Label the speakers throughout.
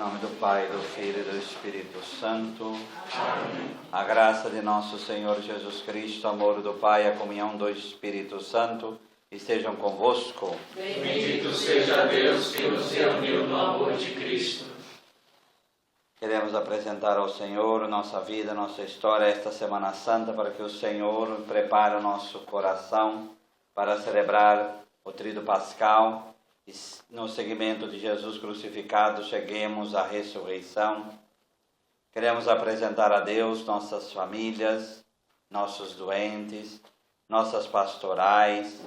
Speaker 1: nome do Pai, do Filho e do Espírito Santo.
Speaker 2: Amém.
Speaker 1: A graça de nosso Senhor Jesus Cristo, o amor do Pai e a comunhão do Espírito Santo estejam convosco.
Speaker 2: Bendito seja Deus que nos reuniu no amor de Cristo.
Speaker 1: Queremos apresentar ao Senhor nossa vida, nossa história, esta Semana Santa, para que o Senhor prepare o nosso coração para celebrar o Tríduo Pascal. E no seguimento de Jesus crucificado, cheguemos à ressurreição. Queremos apresentar a Deus nossas famílias, nossos doentes, nossas pastorais,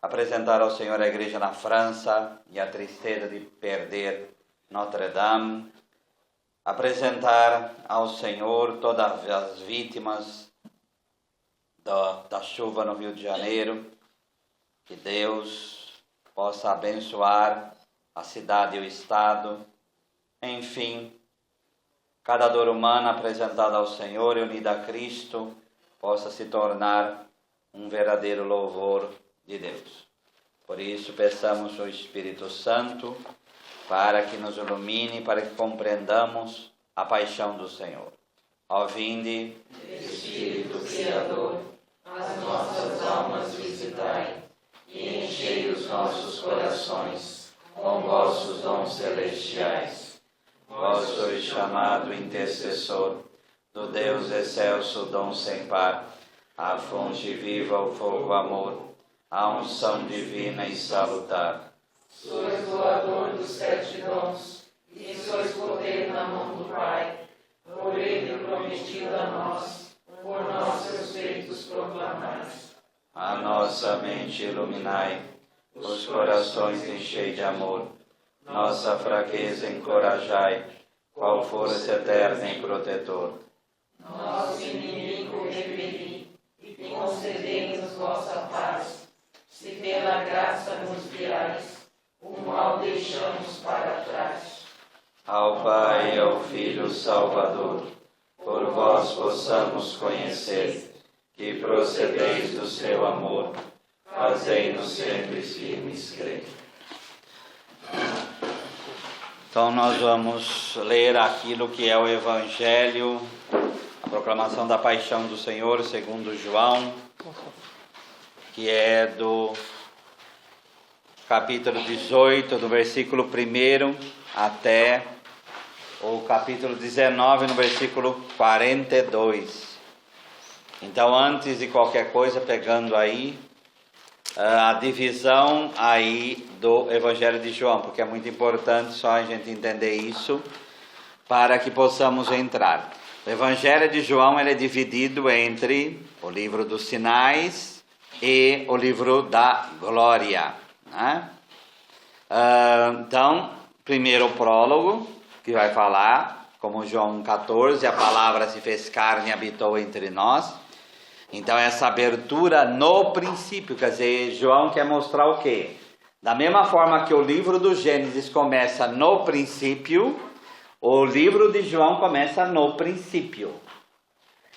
Speaker 1: apresentar ao Senhor a igreja na França e a tristeza de perder Notre Dame, apresentar ao Senhor todas as vítimas da chuva no Rio de Janeiro, que Deus possa abençoar a cidade e o Estado. Enfim, cada dor humana apresentada ao Senhor e unida a Cristo possa se tornar um verdadeiro louvor de Deus. Por isso, peçamos o Espírito Santo para que nos ilumine, para que compreendamos a paixão do Senhor. Ó vinde,
Speaker 2: Espírito Criador, as nossas almas visitai e enchei os nossos corações com vossos dons celestiais.
Speaker 1: vós sois chamado intercessor do Deus excelso, dom sem par, a fonte viva, o fogo, amor, a unção divina e salutar.
Speaker 2: Sois doador dos 7 dons e sois poder na mão do Pai, por ele prometido a nós, por nossos feitos proclamais.
Speaker 1: A nossa mente iluminai, os corações enchei de amor, nossa fraqueza encorajai, qual força eterna e protetor.
Speaker 2: Nosso inimigo repeli, e concedei-nos vossa paz. Se pela graça nos guiais, o mal deixamos para trás.
Speaker 1: Ao Pai e ao Filho Salvador, por vós possamos conhecer que procedeis do seu amor, fazei-nos sempre firmes crer. Então nós vamos ler aquilo que é o Evangelho, a proclamação da paixão do Senhor segundo João, que é do capítulo 18, do versículo 1 até o capítulo 19, no versículo 42. Então, antes de qualquer coisa, pegando aí a divisão aí do Evangelho de João, porque é muito importante só a gente entender isso para que possamos entrar. O Evangelho de João ele é dividido entre o livro dos sinais e o livro da glória, né? Então, primeiro o prólogo, que vai falar, como João 14, a palavra se fez carne e habitou entre nós. Então essa abertura no princípio, quer dizer, João quer mostrar o quê? Da mesma forma que o livro do Gênesis começa no princípio, o livro de João começa no princípio.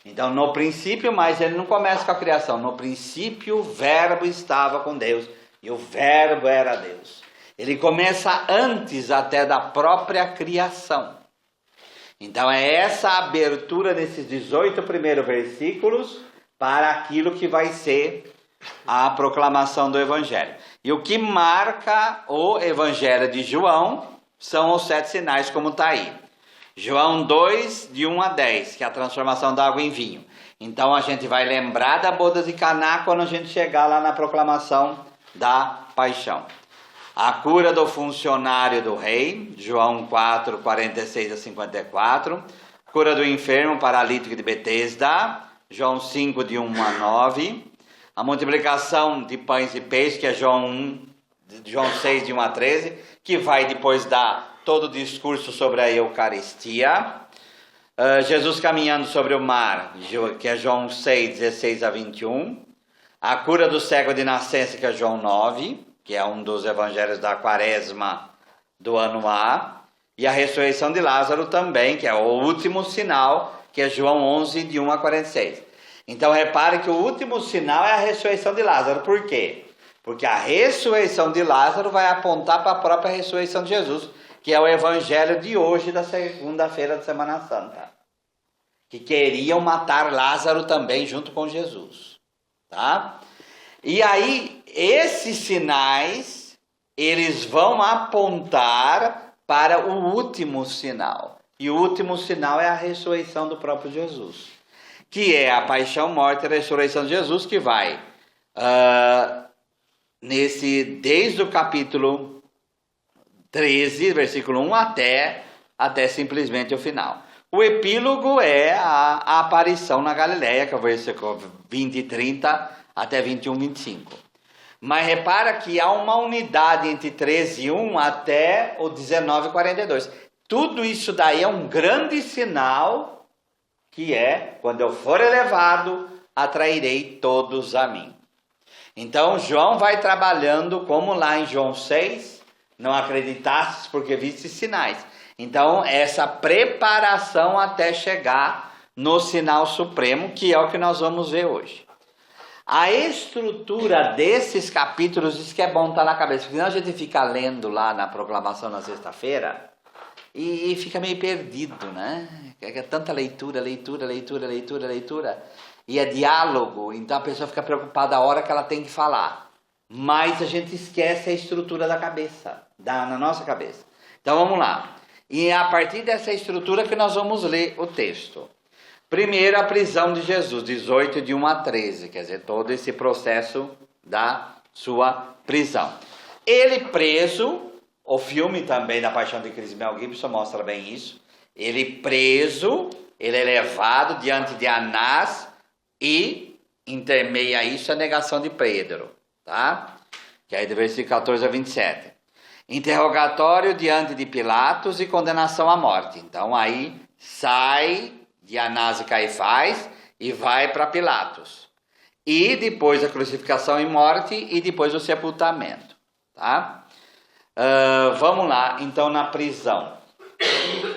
Speaker 1: Então no princípio, mas ele não começa com a criação. No princípio o verbo estava com Deus e o verbo era Deus. Ele começa antes até da própria criação. Então é essa abertura nesses 18 primeiros versículos para aquilo que vai ser a proclamação do Evangelho. E o que marca o Evangelho de João são os 7 sinais, como está aí. João 2, de 1 a 10, que é a transformação da água em vinho. Então a gente vai lembrar da boda de Caná quando a gente chegar lá na proclamação da paixão. A cura do funcionário do rei, João 4, 46 a 54. Cura do enfermo paralítico de Betesda, João 5, de 1 a 9. A multiplicação de pães e peixes, que é João 6, de 1 a 13, que vai depois dar todo o discurso sobre a Eucaristia. Jesus caminhando sobre o mar, que é João 6, 16 a 21. A cura do cego de nascença, que é João 9, que é um dos evangelhos da quaresma do ano A. E a ressurreição de Lázaro também, que é o último sinal, que é João 11, de 1 a 46. Então repare que o último sinal é a ressurreição de Lázaro. Por quê? Porque a ressurreição de Lázaro vai apontar para a própria ressurreição de Jesus, que é o evangelho de hoje, da segunda-feira da Semana Santa, que queriam matar Lázaro também junto com Jesus, tá? E aí, esses sinais, eles vão apontar para o último sinal. E o último sinal é a ressurreição do próprio Jesus, que é a paixão, morte e ressurreição de Jesus, que vai desde o capítulo 13, versículo 1 até simplesmente o final. O epílogo é a aparição na Galileia, que é o versículo 20 e 30 até 21, 25. Mas repara que há uma unidade entre 13 e 1 até o 19 e 42. Tudo isso daí é um grande sinal, que é, quando eu for elevado, atrairei todos a mim. Então, João vai trabalhando, como lá em João 6, não acreditastes porque vistes sinais. Então, essa preparação até chegar no sinal supremo, que é o que nós vamos ver hoje. A estrutura desses capítulos, isso que é bom estar na cabeça, porque senão a gente fica lendo lá na proclamação na sexta-feira e fica meio perdido, né? É tanta leitura, e é diálogo, então a pessoa fica preocupada a hora que ela tem que falar. Mas a gente esquece a estrutura da cabeça, na nossa cabeça. Então vamos lá. E é a partir dessa estrutura que nós vamos ler o texto. Primeiro, a prisão de Jesus, 18 de 1 a 13, quer dizer, todo esse processo da sua prisão. Ele preso, o filme também da Paixão de Cristo, Mel Gibson mostra bem isso. Ele preso, ele é levado diante de Anás e intermeia isso a negação de Pedro, tá? Que é do versículo 14 a 27. Interrogatório diante de Pilatos e condenação à morte. Então aí sai de Anás e Caifás e vai para Pilatos. E depois a crucificação e morte e depois o sepultamento, tá? Vamos lá, então, na prisão.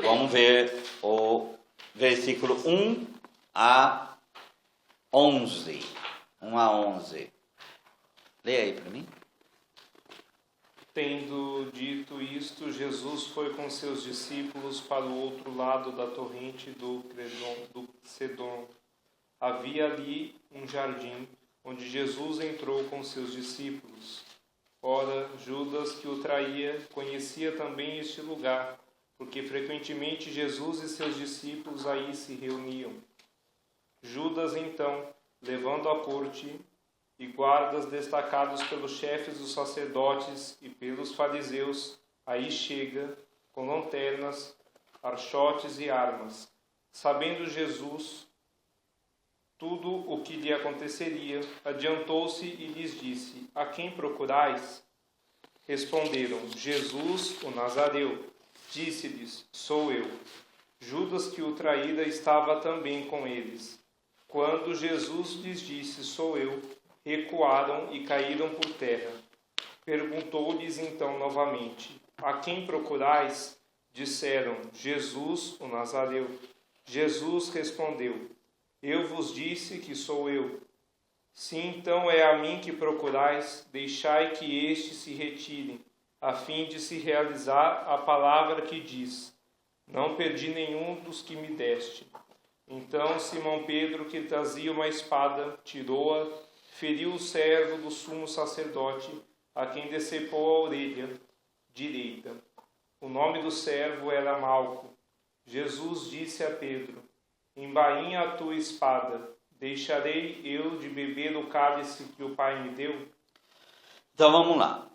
Speaker 1: Vamos ver o versículo 1 a 11. 1 a 11. Leia aí para mim.
Speaker 3: Tendo dito isto, Jesus foi com seus discípulos para o outro lado da torrente do Cedron. Havia ali um jardim, onde Jesus entrou com seus discípulos. Ora, Judas, que o traía, conhecia também este lugar, porque frequentemente Jesus e seus discípulos aí se reuniam. Judas, então, levando a corte e guardas destacados pelos chefes dos sacerdotes e pelos fariseus, aí chega, com lanternas, archotes e armas. Sabendo Jesus tudo o que lhe aconteceria, adiantou-se e lhes disse: A quem procurais? Responderam: Jesus, o Nazareu. Disse-lhes: Sou eu. Judas, que o traíra, estava também com eles. Quando Jesus lhes disse: Sou eu, recuaram e caíram por terra. Perguntou-lhes então novamente: A quem procurais? Disseram: Jesus, o Nazareu. Jesus respondeu: Eu vos disse que sou eu. Se então é a mim que procurais, deixai que estes se retirem, a fim de se realizar a palavra que diz: Não perdi nenhum dos que me deste. Então Simão Pedro, que trazia uma espada, tirou-a, feriu o servo do sumo sacerdote, a quem decepou a orelha direita. O nome do servo era Malco. Jesus disse a Pedro: Embainha a tua espada. Deixarei eu de beber o cálice que o Pai me deu?
Speaker 1: Então vamos lá.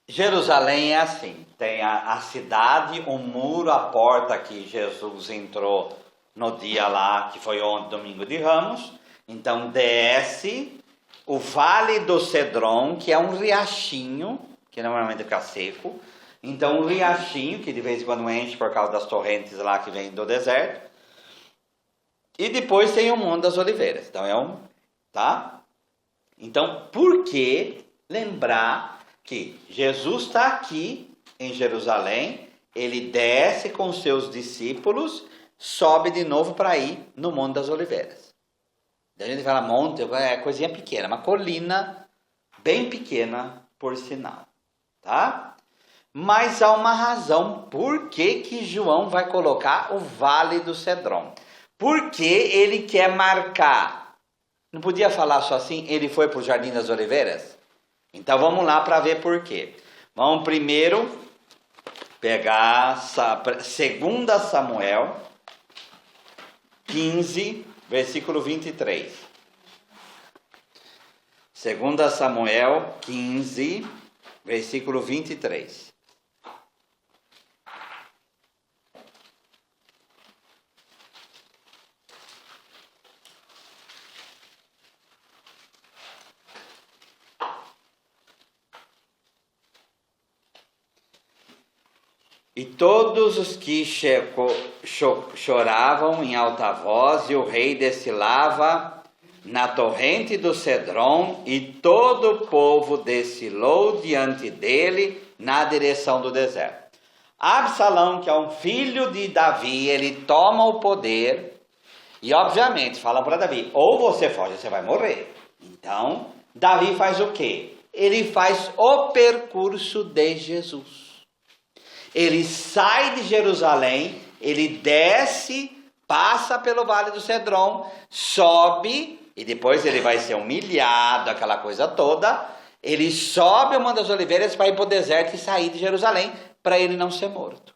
Speaker 1: Jerusalém é assim, tem a cidade, o muro, a porta que Jesus entrou no dia lá, que foi ontem, domingo de Ramos. Então desce o Vale do Cedron, que é um riachinho, que normalmente fica seco. Então um riachinho, que de vez em quando enche por causa das torrentes lá que vem do deserto. E depois tem o Monte das Oliveiras. Então tá? Então por que lembrar que Jesus está aqui em Jerusalém, ele desce com seus discípulos, sobe de novo para ir no Monte das Oliveiras. Daí a gente fala monte, é coisinha pequena, uma colina bem pequena, por sinal, tá? Mas há uma razão por que João vai colocar o Vale do Cedron. Porque ele quer marcar. Não podia falar só assim, ele foi para o Jardim das Oliveiras? Então vamos lá para ver por quê. Vamos primeiro pegar 2 Samuel 15, versículo 23. 2 Samuel 15, versículo 23. E todos os que choravam em alta voz, e o rei desfilava na torrente do Cedron, e todo o povo desfilou diante dele na direção do deserto. Absalão, que é um filho de Davi, ele toma o poder, e obviamente falam para Davi, ou você foge, você vai morrer. Então, Davi faz o quê? Ele faz o percurso de Jesus. Ele sai de Jerusalém, ele desce, passa pelo Vale do Cedron, sobe, e depois ele vai ser humilhado, aquela coisa toda. Ele sobe o Monte das Oliveiras para ir para o deserto e sair de Jerusalém, para ele não ser morto.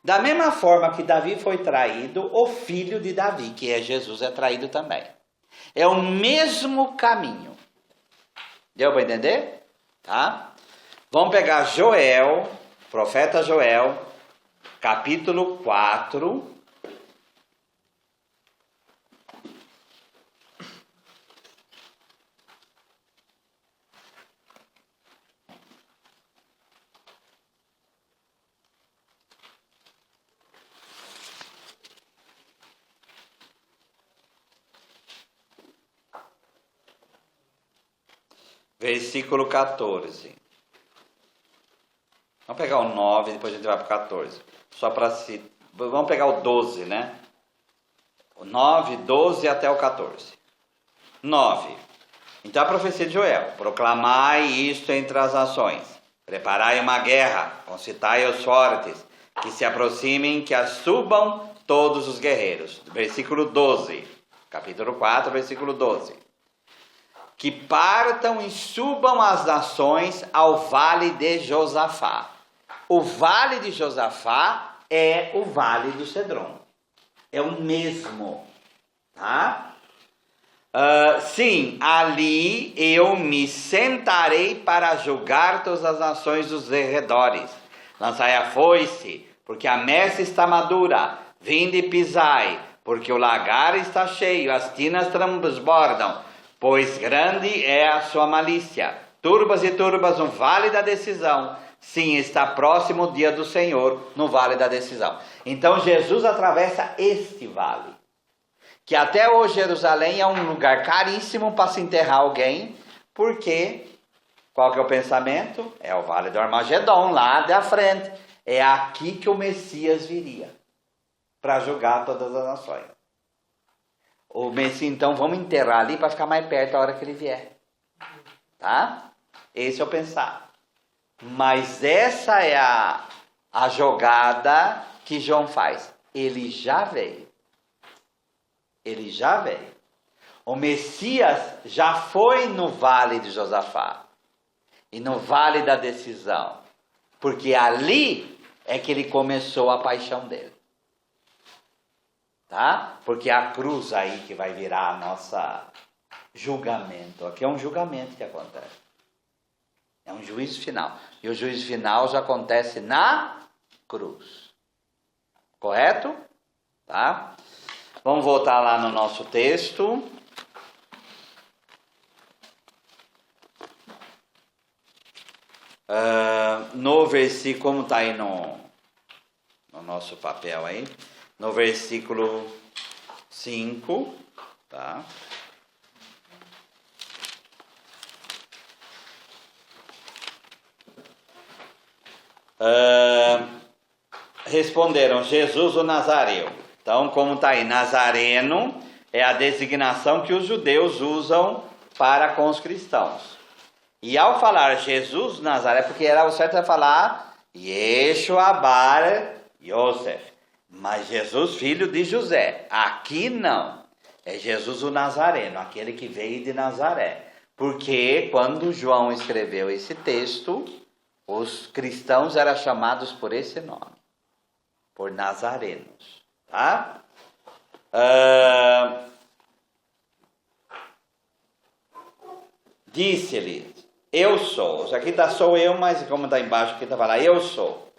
Speaker 1: Da mesma forma que Davi foi traído, o filho de Davi, que é Jesus, é traído também. É o mesmo caminho. Deu para entender? Tá? Vamos pegar Joel, profeta Joel, capítulo 4. Versículo 14. Vamos pegar o 9, depois a gente vai para o 14. Só para se... Vamos pegar o 12, né? O 9, 12 até o 14. 9. Então a profecia de Joel. Proclamai isto entre as nações. Preparai uma guerra. Concitai os fortes. Que se aproximem, que subam todos os guerreiros. Versículo 12. Capítulo 4, versículo 12. Que partam e subam as nações ao vale de Josafá. O vale de Josafá é o vale do Cedron. É o mesmo. Tá? Sim, ali eu me sentarei para julgar todas as nações dos redores. Lançai a foice, porque a messe está madura. Vinde e pisai, porque o lagar está cheio, as tinas transbordam. Pois grande é a sua malícia. Turbas e turbas no vale da decisão. Sim, está próximo o dia do Senhor no vale da decisão. Então Jesus atravessa este vale. Que até hoje Jerusalém é um lugar caríssimo para se enterrar alguém. Porque, qual que é o pensamento? É o vale do Armagedon, lá da frente. É aqui que o Messias viria. Para julgar todas as nações. O Messias, então, vamos enterrar ali para ficar mais perto a hora que ele vier. Tá? Esse é o pensar. Mas essa é a jogada que João faz. Ele já veio. Ele já veio. O Messias já foi no vale de Josafá. E no vale da decisão. Porque ali é que ele começou a paixão dele. Tá? Porque é a cruz aí que vai virar a nossa julgamento. Aqui é um julgamento que acontece. É um juízo final. E o juízo final já acontece na cruz. Correto? Tá? Vamos voltar lá no nosso texto. No versículo, como está aí no nosso papel aí, no versículo 5, tá? Responderam, Jesus o Nazareu. Então, como está aí, Nazareno é a designação que os judeus usam para com os cristãos. E ao falar Jesus Nazaré, porque era o certo falar Yeshua bar Yosef, mas Jesus filho de José. Aqui não, é Jesus o Nazareno, aquele que veio de Nazaré. Porque quando João escreveu esse texto, os cristãos eram chamados por esse nome, por nazarenos, tá? Disse-lhe, eu sou. Aqui está sou eu, mas como está embaixo, aqui está falando, eu sou.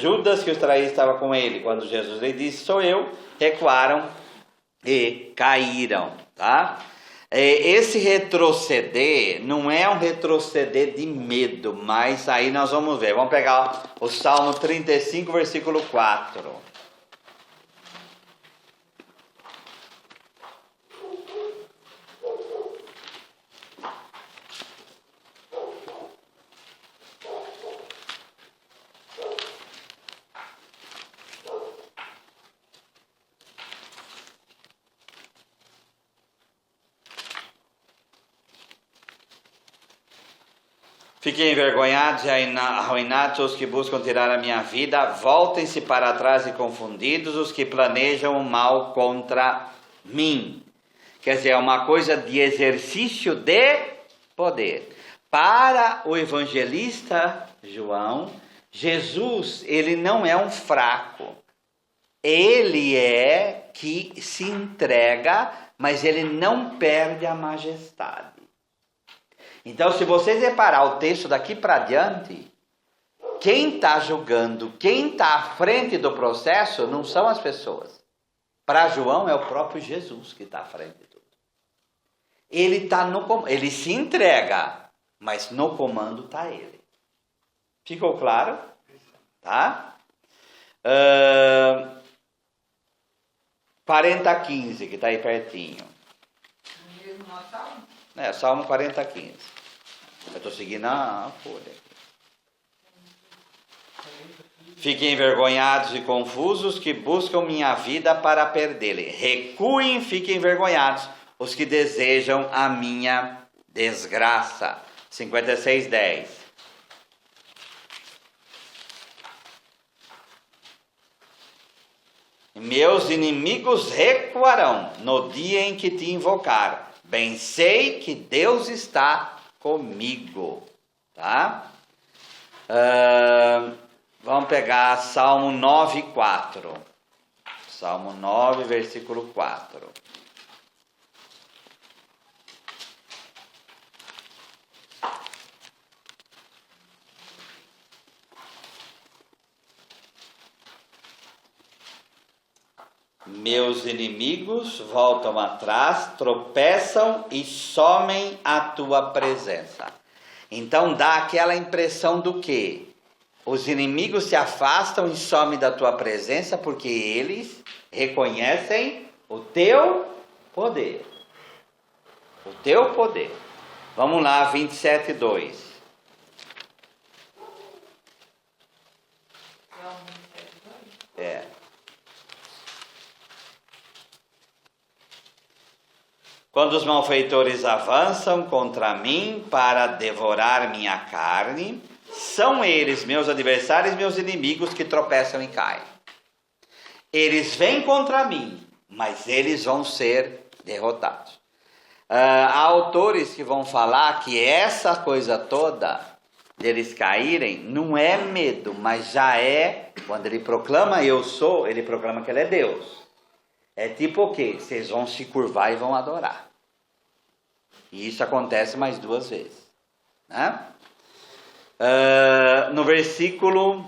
Speaker 1: Judas, que os traía, estava com ele. Quando Jesus lhe disse, sou eu, recuaram e caíram, tá? Esse retroceder não é um retroceder de medo, mas aí nós vamos ver. Vamos pegar o Salmo 35, versículo 4. Fiquem envergonhados e arruinados os que buscam tirar a minha vida, voltem-se para trás e confundidos os que planejam o mal contra mim. Quer dizer, é uma coisa de exercício de poder. Para o evangelista João, Jesus, ele não é um fraco. Ele é que se entrega, mas ele não perde a majestade. Então, se vocês reparar o texto daqui para diante, quem está julgando, quem está à frente do processo, não são as pessoas. Para João é o próprio Jesus que está à frente de tudo. Ele ele se entrega, mas no comando está ele. Ficou claro? Tá? 40:15, que está aí pertinho. Salmo 40:15. Eu estou seguindo a folha. Fiquem envergonhados e confusos que buscam minha vida para perdê-la. Recuem, fiquem envergonhados os que desejam a minha desgraça. 56:10. Meus inimigos recuarão no dia em que te invocar. Bem sei que Deus está comigo, tá? Vamos pegar Salmo 9:4. Salmo 9, versículo 4. Meus inimigos voltam atrás, tropeçam e somem a tua presença. Então dá aquela impressão do quê? Os inimigos se afastam e somem da tua presença porque eles reconhecem o teu poder. O teu poder. Vamos lá, 27:2. Quando os malfeitores avançam contra mim para devorar minha carne, são eles, meus adversários, meus inimigos, que tropeçam e caem. Eles vêm contra mim, mas eles vão ser derrotados. Há autores que vão falar que essa coisa toda, deles caírem, não é medo, mas já é, quando ele proclama eu sou, ele proclama que ele é Deus. É tipo o quê? Vocês vão se curvar e vão adorar. E isso acontece mais 2 vezes. Né? No versículo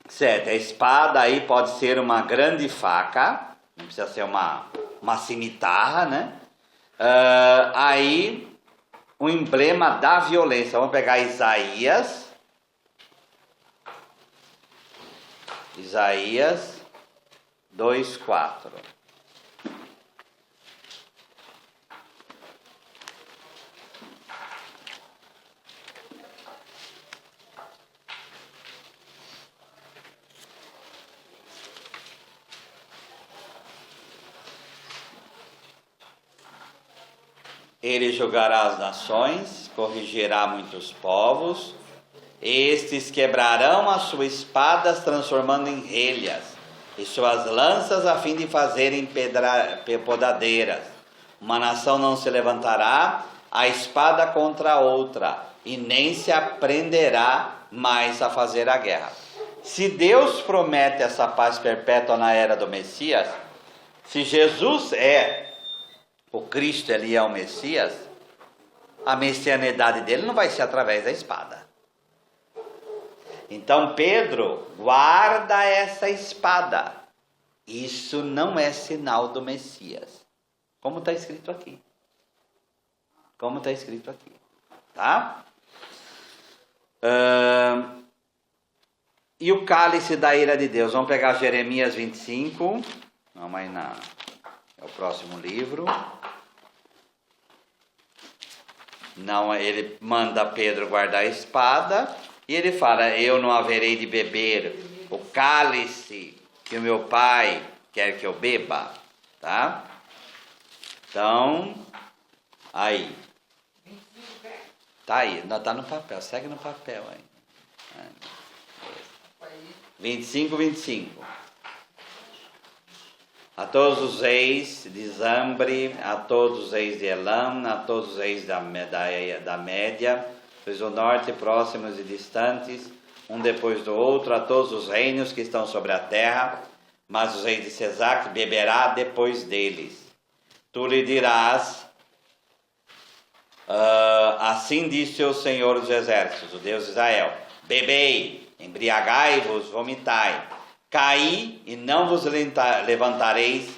Speaker 1: 7, a espada aí pode ser uma grande faca, não precisa ser uma cimitarra, né? Aí, o emblema da violência. Vamos pegar Isaías 2:4. Ele julgará as nações corrigirá muitos povos. Estes quebrarão as suas espadas, transformando em relhas, e suas lanças a fim de fazerem podadeiras. Uma nação não se levantará a espada contra outra, e nem se aprenderá mais a fazer a guerra. Se Deus promete essa paz perpétua na era do Messias, se Jesus é o Cristo, ele é o Messias, a messianidade dele não vai ser através da espada. Então Pedro guarda essa espada. Isso não é sinal do Messias. Como está escrito aqui. Como está escrito aqui. Tá? E o cálice da ira de Deus. Vamos pegar Jeremias 25. Não, mas não. É o próximo livro. Não, ele manda Pedro guardar a espada. E ele fala, eu não haverei de beber o cálice que o meu pai quer que eu beba. Tá? Então, aí. Tá aí, não, tá no papel, segue no papel aí. 25. A todos os reis de Zambre, a todos os reis de Elam, a todos os reis da Média, os do norte, próximos e distantes, um depois do outro, a todos os reinos que estão sobre a terra, mas os reis de Cesac beberá depois deles. Tu lhe dirás, assim disse o Senhor dos Exércitos, o Deus de Israel: bebei, embriagai-vos, vomitai, caí e não vos levantareis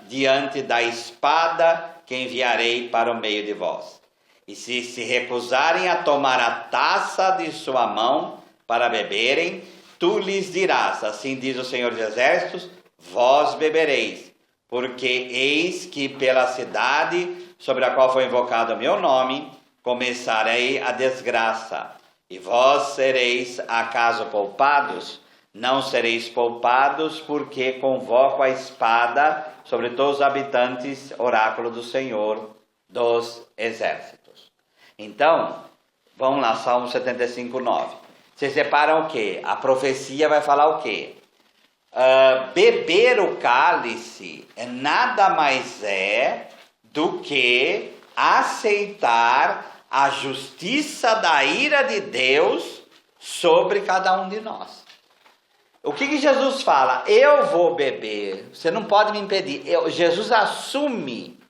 Speaker 1: diante da espada que enviarei para o meio de vós. E se recusarem a tomar a taça de sua mão para beberem, tu lhes dirás, assim diz o Senhor dos Exércitos, vós bebereis, porque eis que pela cidade sobre a qual foi invocado o meu nome, começarei a desgraça. E vós sereis acaso poupados? Não sereis poupados, porque convoco a espada sobre todos os habitantes, oráculo do Senhor dos Exércitos. Então, vamos lá, Salmo 75:9. Vocês separam o quê? A profecia vai falar o quê? Beber o cálice nada mais é do que aceitar a justiça da ira de Deus sobre cada um de nós. O que Jesus fala? Eu vou beber, você não pode me impedir. Jesus assume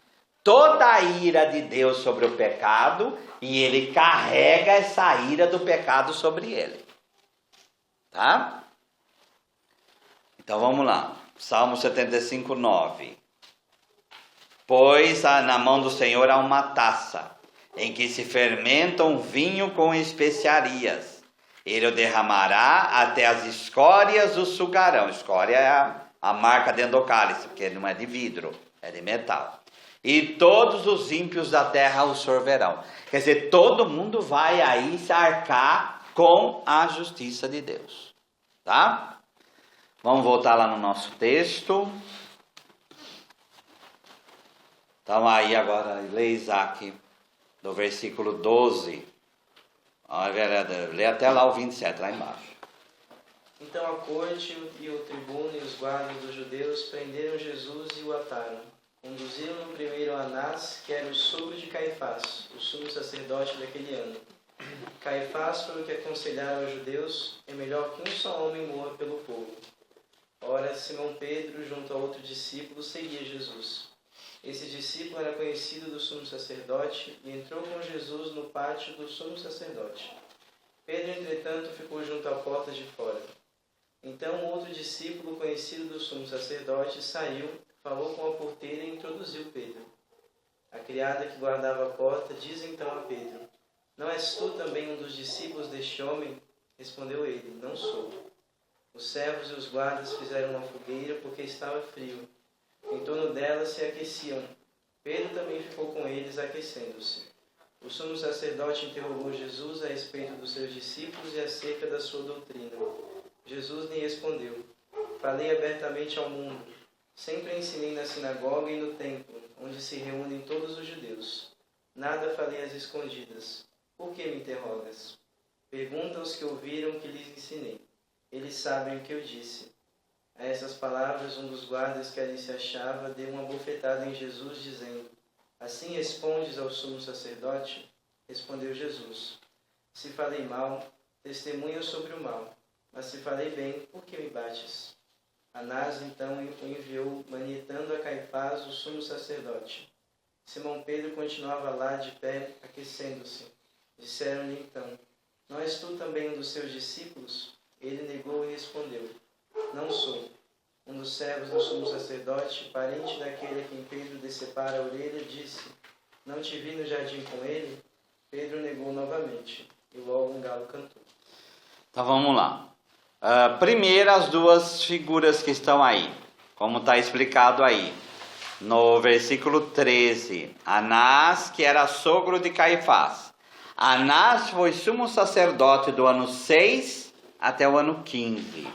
Speaker 1: toda a ira de Deus sobre o pecado e ele carrega essa ira do pecado sobre ele. Tá? Então vamos lá. Salmo 75:9. Pois na mão do Senhor há uma taça, em que se fermenta um vinho com especiarias. Ele o derramará até as escórias o sugarão. Escória é a marca dentro do cálice, porque não é de vidro, é de metal. E todos os ímpios da terra o sorverão. Quer dizer, todo mundo vai aí se arcar com a justiça de Deus. Tá? Vamos voltar lá no nosso texto. Então aí agora, lê Isaac, do versículo 12. Lê até lá o 27, lá embaixo.
Speaker 4: Então a corte e o tribuno e os guardas dos judeus prenderam Jesus e o ataram. Conduziram-no primeiro a Anás, que era o sogro de Caifás, o sumo sacerdote daquele ano. Caifás foi o que aconselhara aos judeus: é melhor que um só homem morra pelo povo. Ora, Simão Pedro, junto a outro discípulo, seguia Jesus. Esse discípulo era conhecido do sumo sacerdote e entrou com Jesus no pátio do sumo sacerdote. Pedro, entretanto, ficou junto à porta de fora. Então outro discípulo conhecido do sumo sacerdote saiu, falou com a porteira e introduziu Pedro. A criada que guardava a porta diz então a Pedro: não és tu também um dos discípulos deste homem? Respondeu ele: não sou. Os servos e os guardas fizeram uma fogueira porque estava frio. Em torno dela se aqueciam. Pedro também ficou com eles, aquecendo-se. O sumo sacerdote interrogou Jesus a respeito dos seus discípulos e acerca da sua doutrina. Jesus lhe respondeu: falei abertamente ao mundo. Sempre ensinei na sinagoga e no templo, onde se reúnem todos os judeus. Nada falei às escondidas. Por que me interrogas? Pergunta aos que ouviram que lhes ensinei. Eles sabem o que eu disse. A essas palavras, um dos guardas que ali se achava deu uma bofetada em Jesus, dizendo: Assim respondes ao sumo sacerdote? Respondeu Jesus: Se falei mal, testemunha sobre o mal. Mas se falei bem, por que me bates? Anás então o enviou, manietando a Caifás, o sumo sacerdote. Simão Pedro continuava lá de pé, aquecendo-se. Disseram-lhe então: Não és tu também um dos seus discípulos? Ele negou e respondeu: Não sou. Um dos servos do sumo sacerdote, parente daquele a quem Pedro decepara a orelha, disse: Não te vi no jardim com ele? Pedro negou novamente, e logo um galo cantou.
Speaker 1: Então vamos lá. Primeiro as duas figuras que estão aí, como está explicado aí. No versículo 13, Anás, que era sogro de Caifás. Anás foi sumo sacerdote do ano 6 até o ano 15.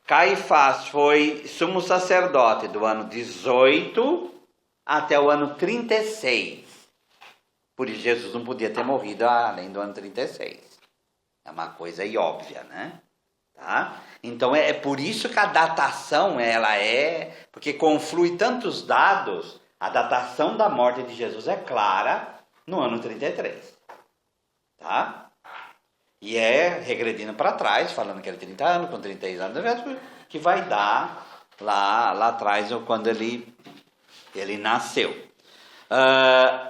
Speaker 1: Caifás foi sumo sacerdote do ano 18 até o ano 36. Por isso Jesus não podia ter morrido além do ano 36. É uma coisa aí óbvia, né? Tá? Então é por isso que a datação, ela é... Porque conflui tantos dados, a datação da morte de Jesus é clara no ano 33. Tá? E é regredindo para trás, falando que ele 30 anos, com 36 anos, que vai dar lá atrás, quando ele nasceu.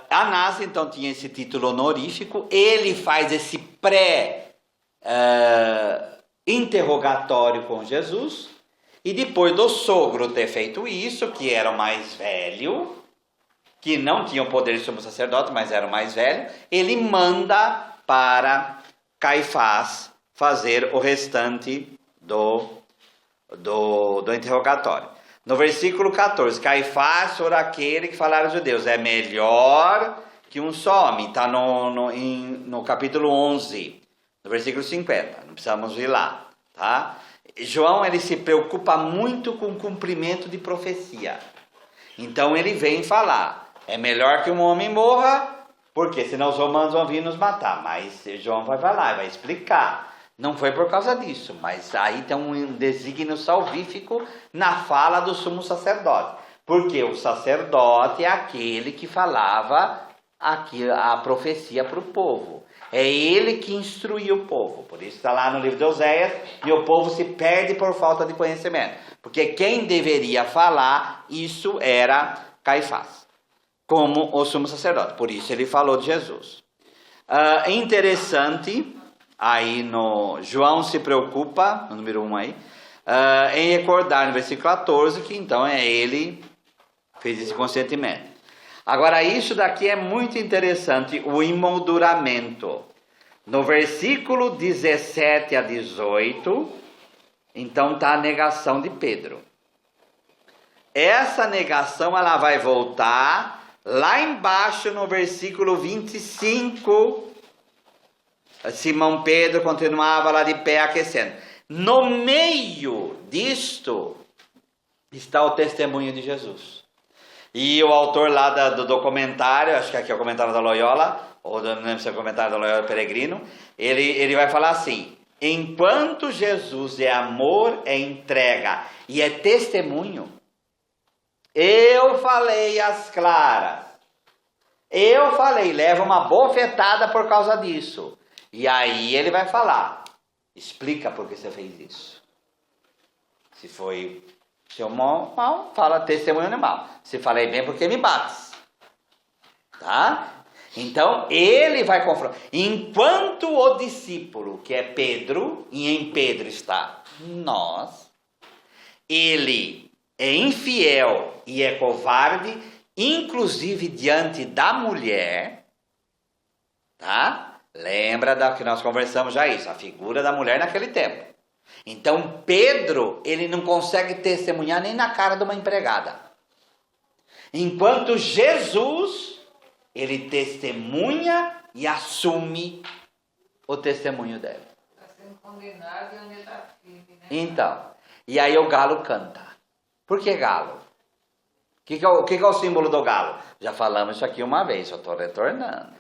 Speaker 1: Anás, então, tinha esse título honorífico. Ele faz esse interrogatório com Jesus, e depois do sogro ter feito isso, que era o mais velho, que não tinha o poder de sumo sacerdote, mas era o mais velho, ele manda para Caifás fazer o restante do interrogatório. No versículo 14, Caifás foi aquele que falaram aos judeus: é melhor que um só homem. Está no capítulo 11, no versículo 50. Não precisamos ir lá, tá? João, ele se preocupa muito com o cumprimento de profecia. Então ele vem falar: é melhor que um homem morra, porque senão os romanos vão vir nos matar. Mas João vai falar, vai explicar. Não foi por causa disso, mas aí tem um desígnio salvífico na fala do sumo sacerdote. Porque o sacerdote é aquele que falava a profecia para o povo. É ele que instruía o povo. Por isso está lá no livro de Oséias, e o povo se perde por falta de conhecimento. Porque quem deveria falar isso era Caifás, como o sumo sacerdote. Por isso ele falou de Jesus. Interessante, aí no João se preocupa, no número 1 aí, em recordar no versículo 14, que então ele fez esse consentimento. Agora, isso daqui é muito interessante, o emolduramento. No versículo 17 a 18, então está a negação de Pedro. Essa negação, ela vai voltar lá embaixo no versículo 25. Simão Pedro continuava lá de pé aquecendo. No meio disto está o testemunho de Jesus. E o autor lá do documentário, acho que aqui é o comentário da Loyola, ou não lembro se é o comentário da Loyola Peregrino, ele vai falar assim: enquanto Jesus é amor, é entrega e é testemunho, eu falei às claras, eu falei, leva uma bofetada por causa disso. E aí ele vai falar: explica por que você fez isso. Se foi seu mal, fala testemunho animal. Se falei bem, porque me bates. Tá? Então, ele vai confrontar. Enquanto o discípulo, que é Pedro, e em Pedro está nós, ele é infiel e é covarde, inclusive diante da mulher, tá? Lembra da que nós conversamos já isso, a figura da mulher naquele tempo. Então Pedro, ele não consegue testemunhar nem na cara de uma empregada. Enquanto Jesus, ele testemunha e assume o testemunho dela.
Speaker 2: Está sendo condenado e ainda está firme, né?
Speaker 1: Então, e aí o galo canta. Por que galo? que é o símbolo do galo? Já falamos isso aqui uma vez, eu estou retornando.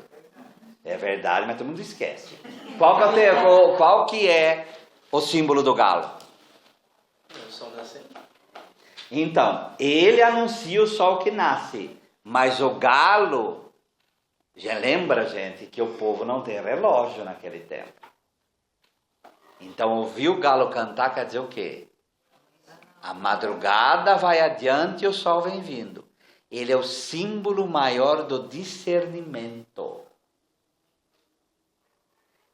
Speaker 1: É verdade, mas todo mundo esquece. Qual que é o símbolo do galo?
Speaker 4: O sol nascente.
Speaker 1: Então, ele anuncia o sol que nasce, mas o galo, já lembra, gente, que o povo não tem relógio naquele tempo. Então, ouvir o galo cantar quer dizer o quê? A madrugada vai adiante e o sol vem vindo. Ele é o símbolo maior do discernimento.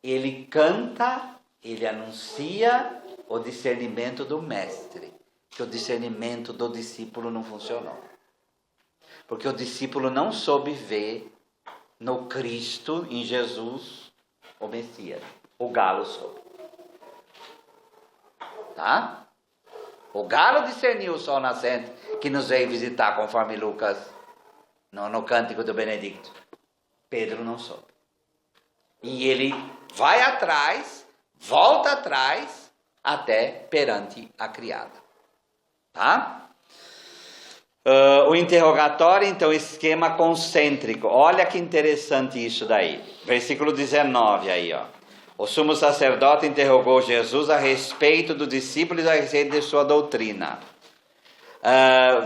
Speaker 1: Ele canta, ele anuncia o discernimento do mestre. Que o discernimento do discípulo não funcionou. Porque o discípulo não soube ver no Cristo, em Jesus, o Messias. O galo soube. Tá? O galo discerniu o sol nascente que nos veio visitar, conforme Lucas, no Cântico do Benedicto. Pedro não soube. E ele vai atrás, volta atrás, até perante a criada. Tá? O interrogatório, então, esquema concêntrico. Olha que interessante isso daí. Versículo 19 aí, ó. O sumo sacerdote interrogou Jesus a respeito do discípulo e a respeito de sua doutrina.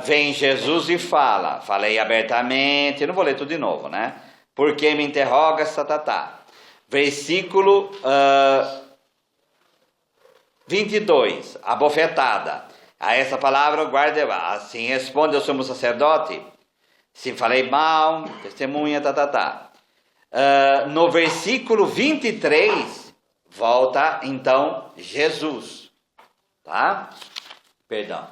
Speaker 1: Vem Jesus e fala, falei abertamente, não vou ler tudo de novo, né? Por que me interrogas, tatatá? Versículo 22, a bofetada. A essa palavra guarde, assim responde o sumo sacerdote, se falei mal, testemunha, tatatá. No versículo 23, volta então Jesus, tá? Perdão.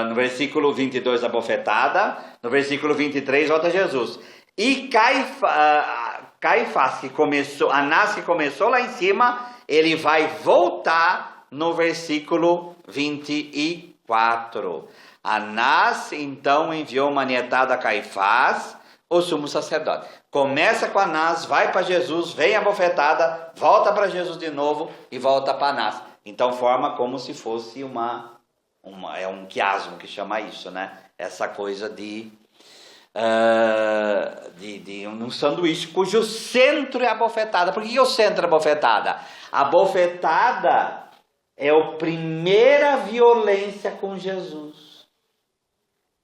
Speaker 1: No versículo 22 a bofetada, no versículo 23 volta Jesus. E Caifás, Anás que começou lá em cima, ele vai voltar no versículo 24. Anás então enviou uma manietada a Caifás, o sumo sacerdote. Começa com Anás, vai para Jesus, vem a bofetada, volta para Jesus de novo e volta para Anás. Então forma como se fosse é um quiasmo que chama isso, né? Essa coisa de um sanduíche cujo centro é a bofetada. Por que o centro é a bofetada? A bofetada é a primeira violência com Jesus,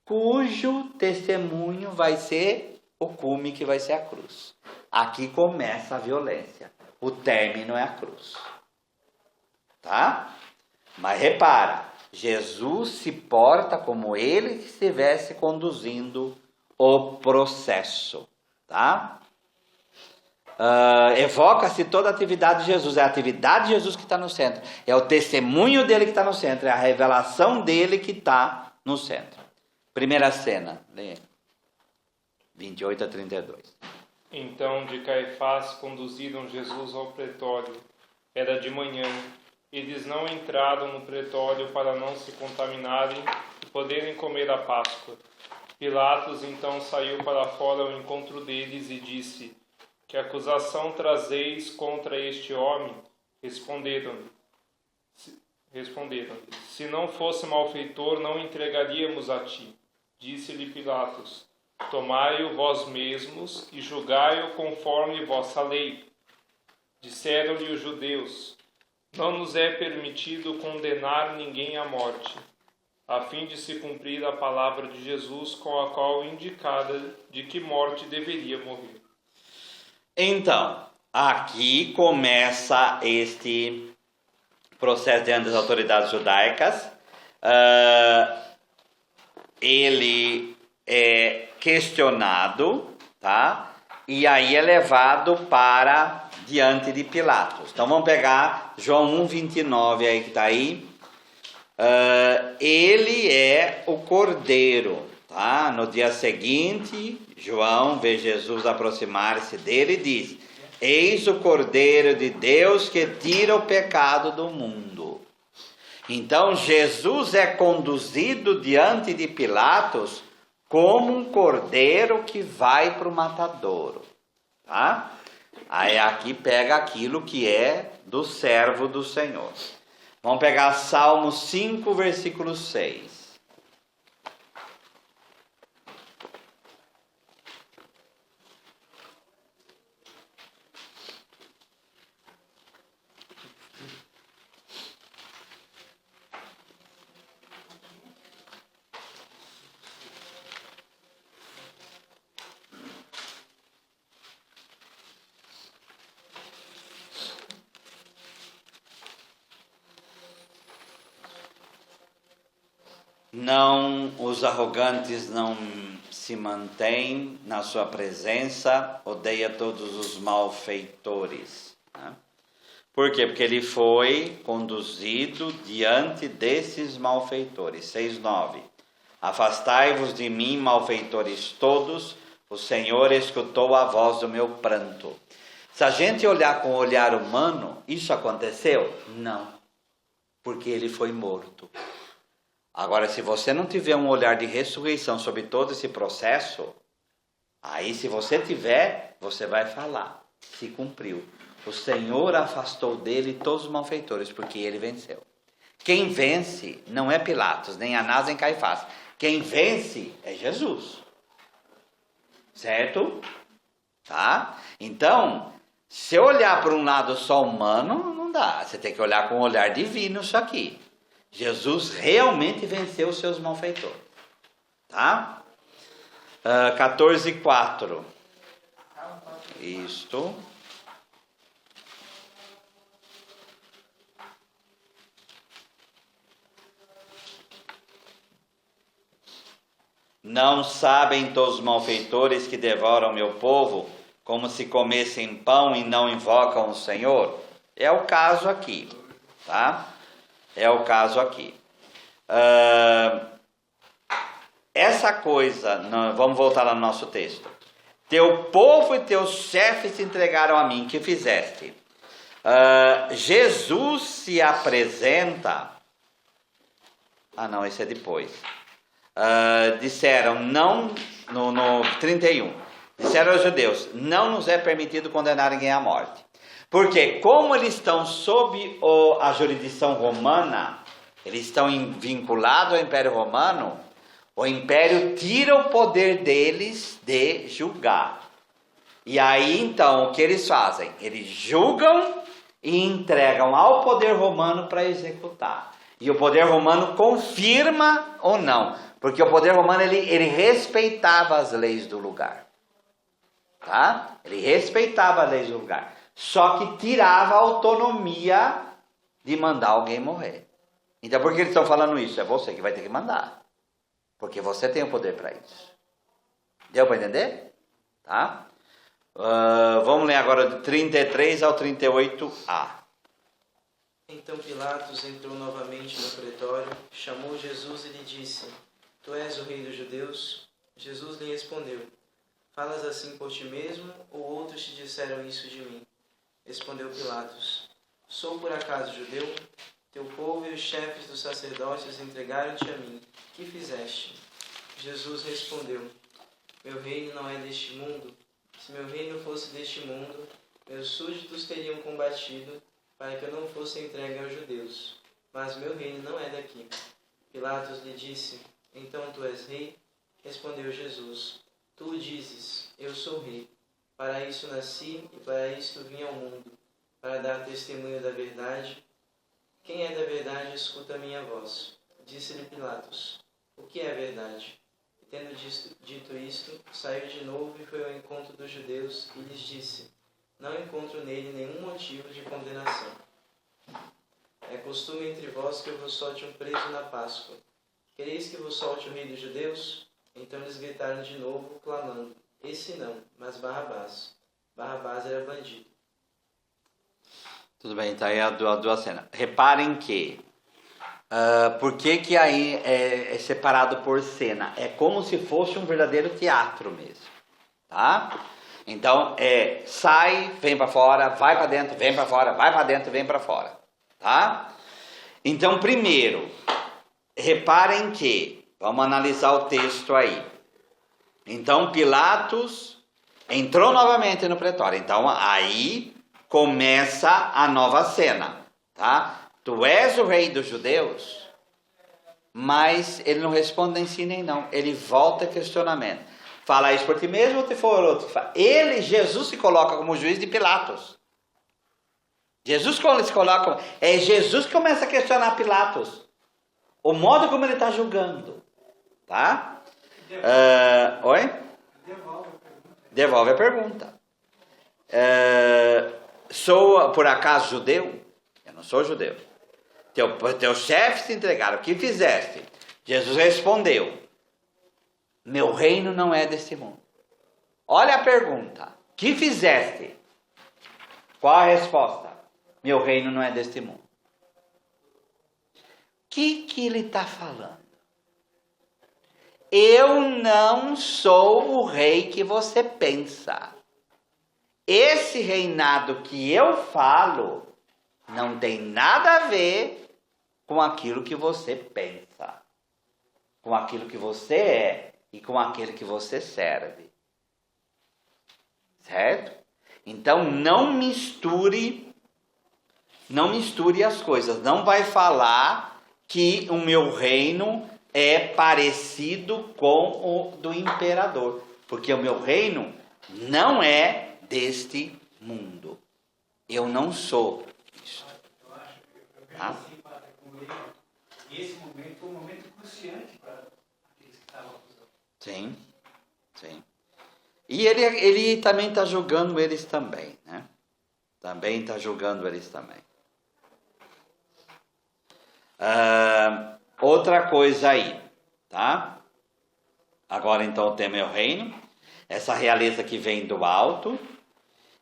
Speaker 1: cujo testemunho vai ser o cume, que vai ser a cruz. Aqui começa a violência, o término é a cruz, tá? Mas repara, Jesus se porta como ele estivesse conduzindo o processo, tá? Evoca-se toda a atividade de Jesus, é a atividade de Jesus que está no centro, é o testemunho dele que está no centro, é a revelação dele que está no centro. Primeira cena, 28 a 32.
Speaker 3: Então de Caifás conduziram Jesus ao pretório. Era de manhã. Eles não entraram no pretório para não se contaminarem e poderem comer a Páscoa. Pilatos então saiu para fora ao encontro deles e disse: Que acusação trazeis contra este homem? Responderam-lhe: Se não fosse malfeitor, não entregaríamos a ti. Disse-lhe Pilatos: Tomai-o vós mesmos e julgai-o conforme vossa lei. Disseram-lhe os judeus: Não nos é permitido condenar ninguém à morte, a fim de se cumprir a palavra de Jesus, com a qual indicada de que morte deveria morrer.
Speaker 1: Então, aqui começa este processo diante das autoridades judaicas. Ele é questionado, tá? E aí é levado para diante de Pilatos. Então vamos pegar João 1:29 aí que está aí. Ele é o cordeiro, tá? No dia seguinte, João vê Jesus aproximar-se dele e diz: Eis o cordeiro de Deus que tira o pecado do mundo. Então Jesus é conduzido diante de Pilatos como um cordeiro que vai para o matadouro, tá? Aí aqui pega aquilo que é do servo do Senhor. Vamos pegar Salmo 5, versículo 6. Não, os arrogantes não se mantêm na sua presença, odeia todos os malfeitores. Né? Por quê? Porque ele foi conduzido diante desses malfeitores. 6:9. Afastai-vos de mim, malfeitores todos, o Senhor escutou a voz do meu pranto. Se a gente olhar com o olhar humano, isso aconteceu? Não, porque ele foi morto. Agora, se você não tiver um olhar de ressurreição sobre todo esse processo, aí se você tiver, você vai falar, se cumpriu. O Senhor afastou dele todos os malfeitores, porque ele venceu. Quem vence não é Pilatos, nem Anás, nem Caifás. Quem vence é Jesus. Certo? Tá? Então, se eu olhar por um lado só humano, não dá. Você tem que olhar com um olhar divino isso aqui. Jesus realmente venceu os seus malfeitores. Tá? 14:4. Isto. Não sabem todos os malfeitores que devoram meu povo, como se comessem pão e não invocam o Senhor? É o caso aqui, tá? É o caso aqui. Essa coisa, vamos voltar lá no nosso texto. Teu povo e teus chefes se entregaram a mim, que fizeste? Jesus se apresenta... não, esse é depois. Disseram, não, no 31, disseram aos judeus, não nos é permitido condenar ninguém à morte. Porque como eles estão sob a jurisdição romana, eles estão vinculados ao Império Romano, o Império tira o poder deles de julgar. E aí então o que eles fazem? Eles julgam e entregam ao poder romano para executar. E o poder romano confirma ou não. Porque o poder romano, ele respeitava as leis do lugar. Tá? Ele respeitava as leis do lugar. Só que tirava a autonomia de mandar alguém morrer. Então por que eles estão falando isso? É você que vai ter que mandar. Porque você tem o poder para isso. Deu para entender? Tá? Vamos ler agora do 33 ao 38a.
Speaker 4: Então Pilatos entrou novamente no pretório, chamou Jesus e lhe disse: Tu és o rei dos judeus? Jesus lhe respondeu: Falas assim por ti mesmo, ou outros te disseram isso de mim? Respondeu Pilatos: Sou por acaso judeu? Teu povo e os chefes dos sacerdotes entregaram-te a mim. Que fizeste? Jesus respondeu: Meu reino não é deste mundo. Se meu reino fosse deste mundo, meus súditos teriam combatido para que eu não fosse entregue aos judeus. Mas meu reino não é daqui. Pilatos lhe disse: Então tu és rei? Respondeu Jesus: Tu dizes, eu sou rei. Para isso nasci e para isto vim ao mundo, para dar testemunho da verdade. Quem é da verdade, escuta a minha voz. Disse-lhe Pilatos: O que é verdade? E tendo dito isto, saiu de novo e foi ao encontro dos judeus e lhes disse: Não encontro nele nenhum motivo de condenação. É costume entre vós que eu vos solte um preso na Páscoa. Quereis que vos solte o rei dos judeus? Então eles gritaram de novo, clamando: Esse não, mas Barrabás. Barrabás era bandido.
Speaker 1: Tudo bem, então aí a duas cenas. Reparem que, por que aí é separado por cena? É como se fosse um verdadeiro teatro mesmo, tá? Então, sai, vem para fora, vai para dentro, vem para fora, vai para dentro, vem para fora, tá? Então, primeiro, reparem que, vamos analisar o texto aí. Então, Pilatos entrou novamente no pretório. Então, aí começa a nova cena, tá? Tu és o rei dos judeus? Mas ele não responde nem sim nem não. Ele volta a questionamento. Fala isso por ti mesmo ou te for outro que fala? Jesus se coloca como juiz de Pilatos. Jesus se coloca... É Jesus que começa a questionar Pilatos. O modo como ele está julgando. Tá? Oi? Devolve a pergunta. Sou por acaso judeu? Eu não sou judeu. Teus chefes te entregaram. O que fizeste? Jesus respondeu: meu reino não é deste mundo. Olha a pergunta: que fizeste? Qual a resposta? Meu reino não é deste mundo. O que ele está falando? Eu não sou o rei que você pensa. Esse reinado que eu falo não tem nada a ver com aquilo que você pensa, com aquilo que você é e com aquele que você serve. Certo? Então não misture as coisas. Não vai falar que o meu reino é parecido com o do imperador, porque o meu reino não é deste mundo. Eu não sou isso. Tá?
Speaker 5: E esse momento foi um momento cruciante para aqueles que estavam acusando.
Speaker 1: Sim, sim. E ele também está julgando eles também, né? Também está julgando eles também. Outra coisa aí, tá? Agora então o tema é o reino, essa realeza que vem do alto,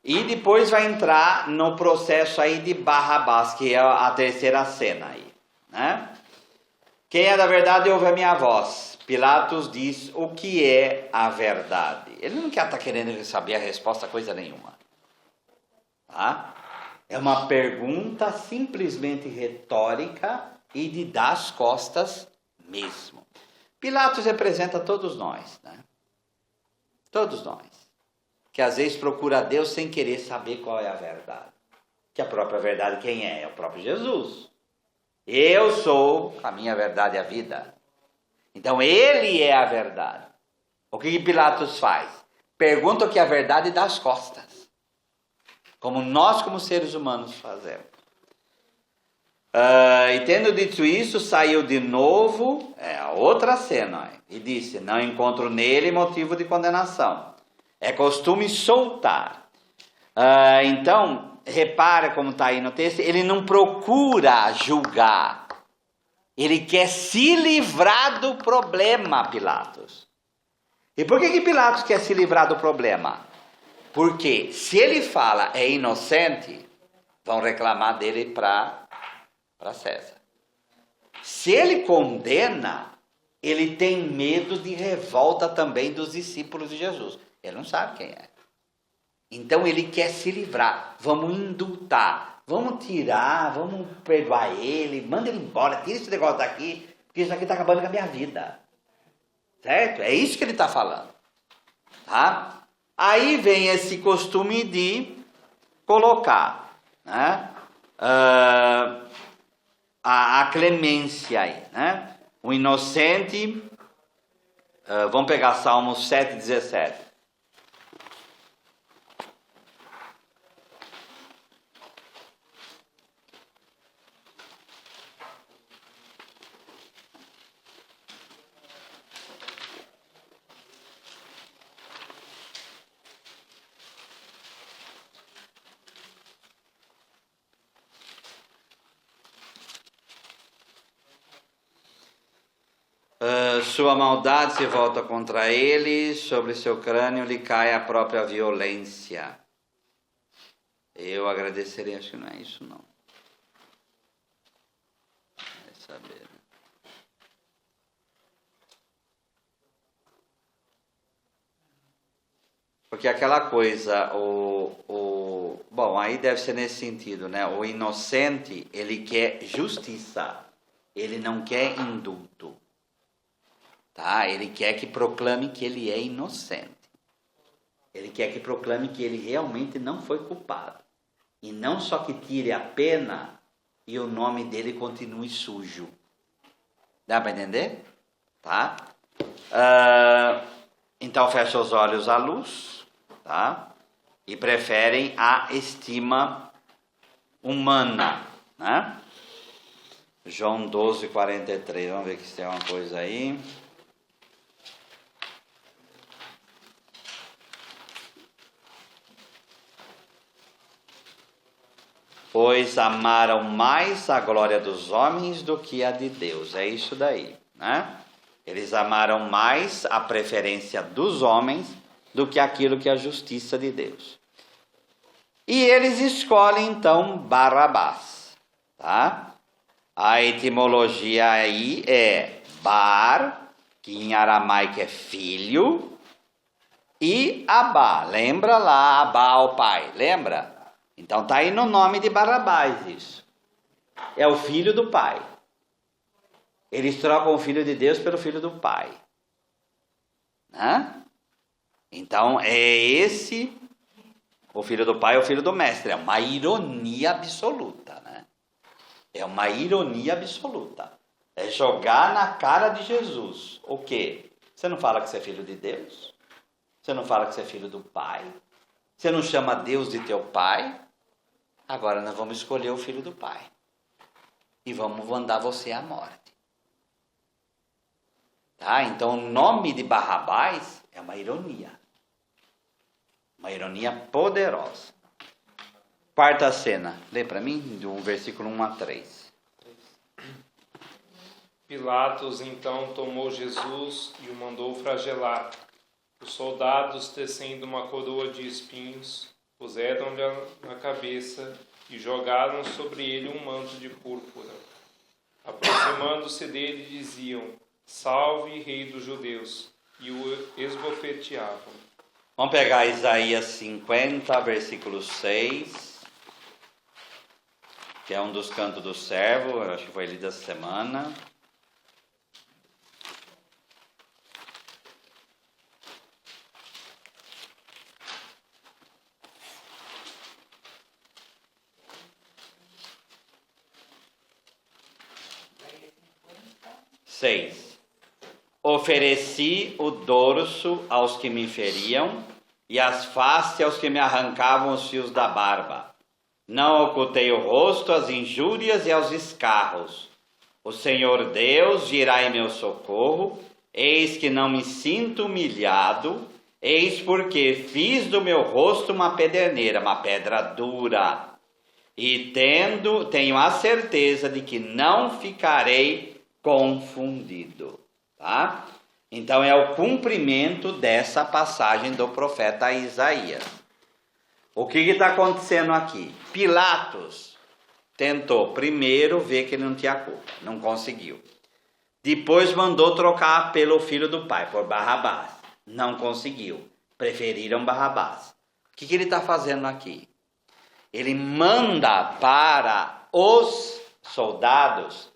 Speaker 1: e depois vai entrar no processo aí de Barrabás, que é a terceira cena aí, né? Quem é da verdade ouve a minha voz. Pilatos diz o que é a verdade. Ele não está querendo saber a resposta a coisa nenhuma, tá? É uma pergunta simplesmente retórica e de dar as costas mesmo. Pilatos representa todos nós, né? Todos nós. Que às vezes procura Deus sem querer saber qual é a verdade. Que a própria verdade quem é? É o próprio Jesus. Eu sou a minha verdade e a vida. Então ele é a verdade. O que Pilatos faz? Pergunta o que é a verdade e dá as costas. Como nós como seres humanos fazemos. E tendo dito isso, saiu de novo, a outra cena, e disse: não encontro nele motivo de condenação. É costume soltar. Então, repara como está aí no texto, ele não procura julgar. Ele quer se livrar do problema, Pilatos. E por que Pilatos quer se livrar do problema? Porque se ele fala é inocente, vão reclamar dele para César. Se ele condena, ele tem medo de revolta também dos discípulos de Jesus. Ele não sabe quem é. Então ele quer se livrar. Vamos indultar. Vamos tirar, vamos perdoar ele. Manda ele embora, tira esse negócio daqui, porque isso aqui está acabando com a minha vida. Certo? É isso que ele está falando. Tá? Aí vem esse costume de colocar, né? A clemência aí, né? O inocente, vamos pegar Salmos 7,17. Sua maldade se volta contra ele, sobre seu crânio lhe cai a própria violência. Eu agradecerei, acho que não é isso não. Vai saber. Porque aquela coisa, bom, aí deve ser nesse sentido, né? O inocente, ele quer justiça, ele não quer indulto. Tá? Ele quer que proclame que ele é inocente. Ele quer que proclame que ele realmente não foi culpado. E não só que tire a pena e o nome dele continue sujo. Dá para entender? Tá? Então fecha os olhos à luz, tá? E preferem a estima humana, né? João 12:43. Vamos ver se tem uma coisa aí. Pois amaram mais a glória dos homens do que a de Deus. É isso daí. né? Eles amaram mais a preferência dos homens do que aquilo que é a justiça de Deus. E eles escolhem então Barrabás, tá? A etimologia aí é bar, que em aramaico é filho, e Abá, lembra lá, Abá o pai, lembra? Então está aí no nome de Barrabás isso. É o filho do pai. Eles trocam o filho de Deus pelo filho do pai. Né? Então é esse, o filho do pai é o filho do mestre. É uma ironia absoluta, né? É uma ironia absoluta. É jogar na cara de Jesus. O quê? Você não fala que você é filho de Deus? Você não fala que você é filho do pai? Você não chama Deus de teu pai? Agora nós vamos escolher o filho do pai. E vamos mandar você à morte. Tá? Então o nome de Barrabás é uma ironia. Uma ironia poderosa. Quarta cena. Lê para mim, do versículo 1 a 3.
Speaker 3: Pilatos então tomou Jesus e o mandou flagelar. Os soldados, tecendo uma coroa de espinhos, puseram-lhe na cabeça e jogaram sobre ele um manto de púrpura. Aproximando-se dele, diziam: Salve, Rei dos Judeus! E o esbofeteavam.
Speaker 1: Vamos pegar Isaías 50, versículo 6, que é um dos cantos do servo, eu acho que foi lido essa semana. Ofereci o dorso aos que me feriam e as faces aos que me arrancavam os fios da barba. Não ocultei o rosto às injúrias e aos escarros. O Senhor Deus virá em meu socorro. Eis que não me sinto humilhado. Eis porque fiz do meu rosto uma pederneira, uma pedra dura. E tenho a certeza de que não ficarei confundido. Tá? Então é o cumprimento dessa passagem do profeta Isaías. O que está acontecendo aqui? Pilatos tentou primeiro ver que ele não tinha culpa, não conseguiu. Depois mandou trocar pelo filho do pai, por Barrabás, não conseguiu. Preferiram Barrabás. O que ele está fazendo aqui? Ele manda para os soldados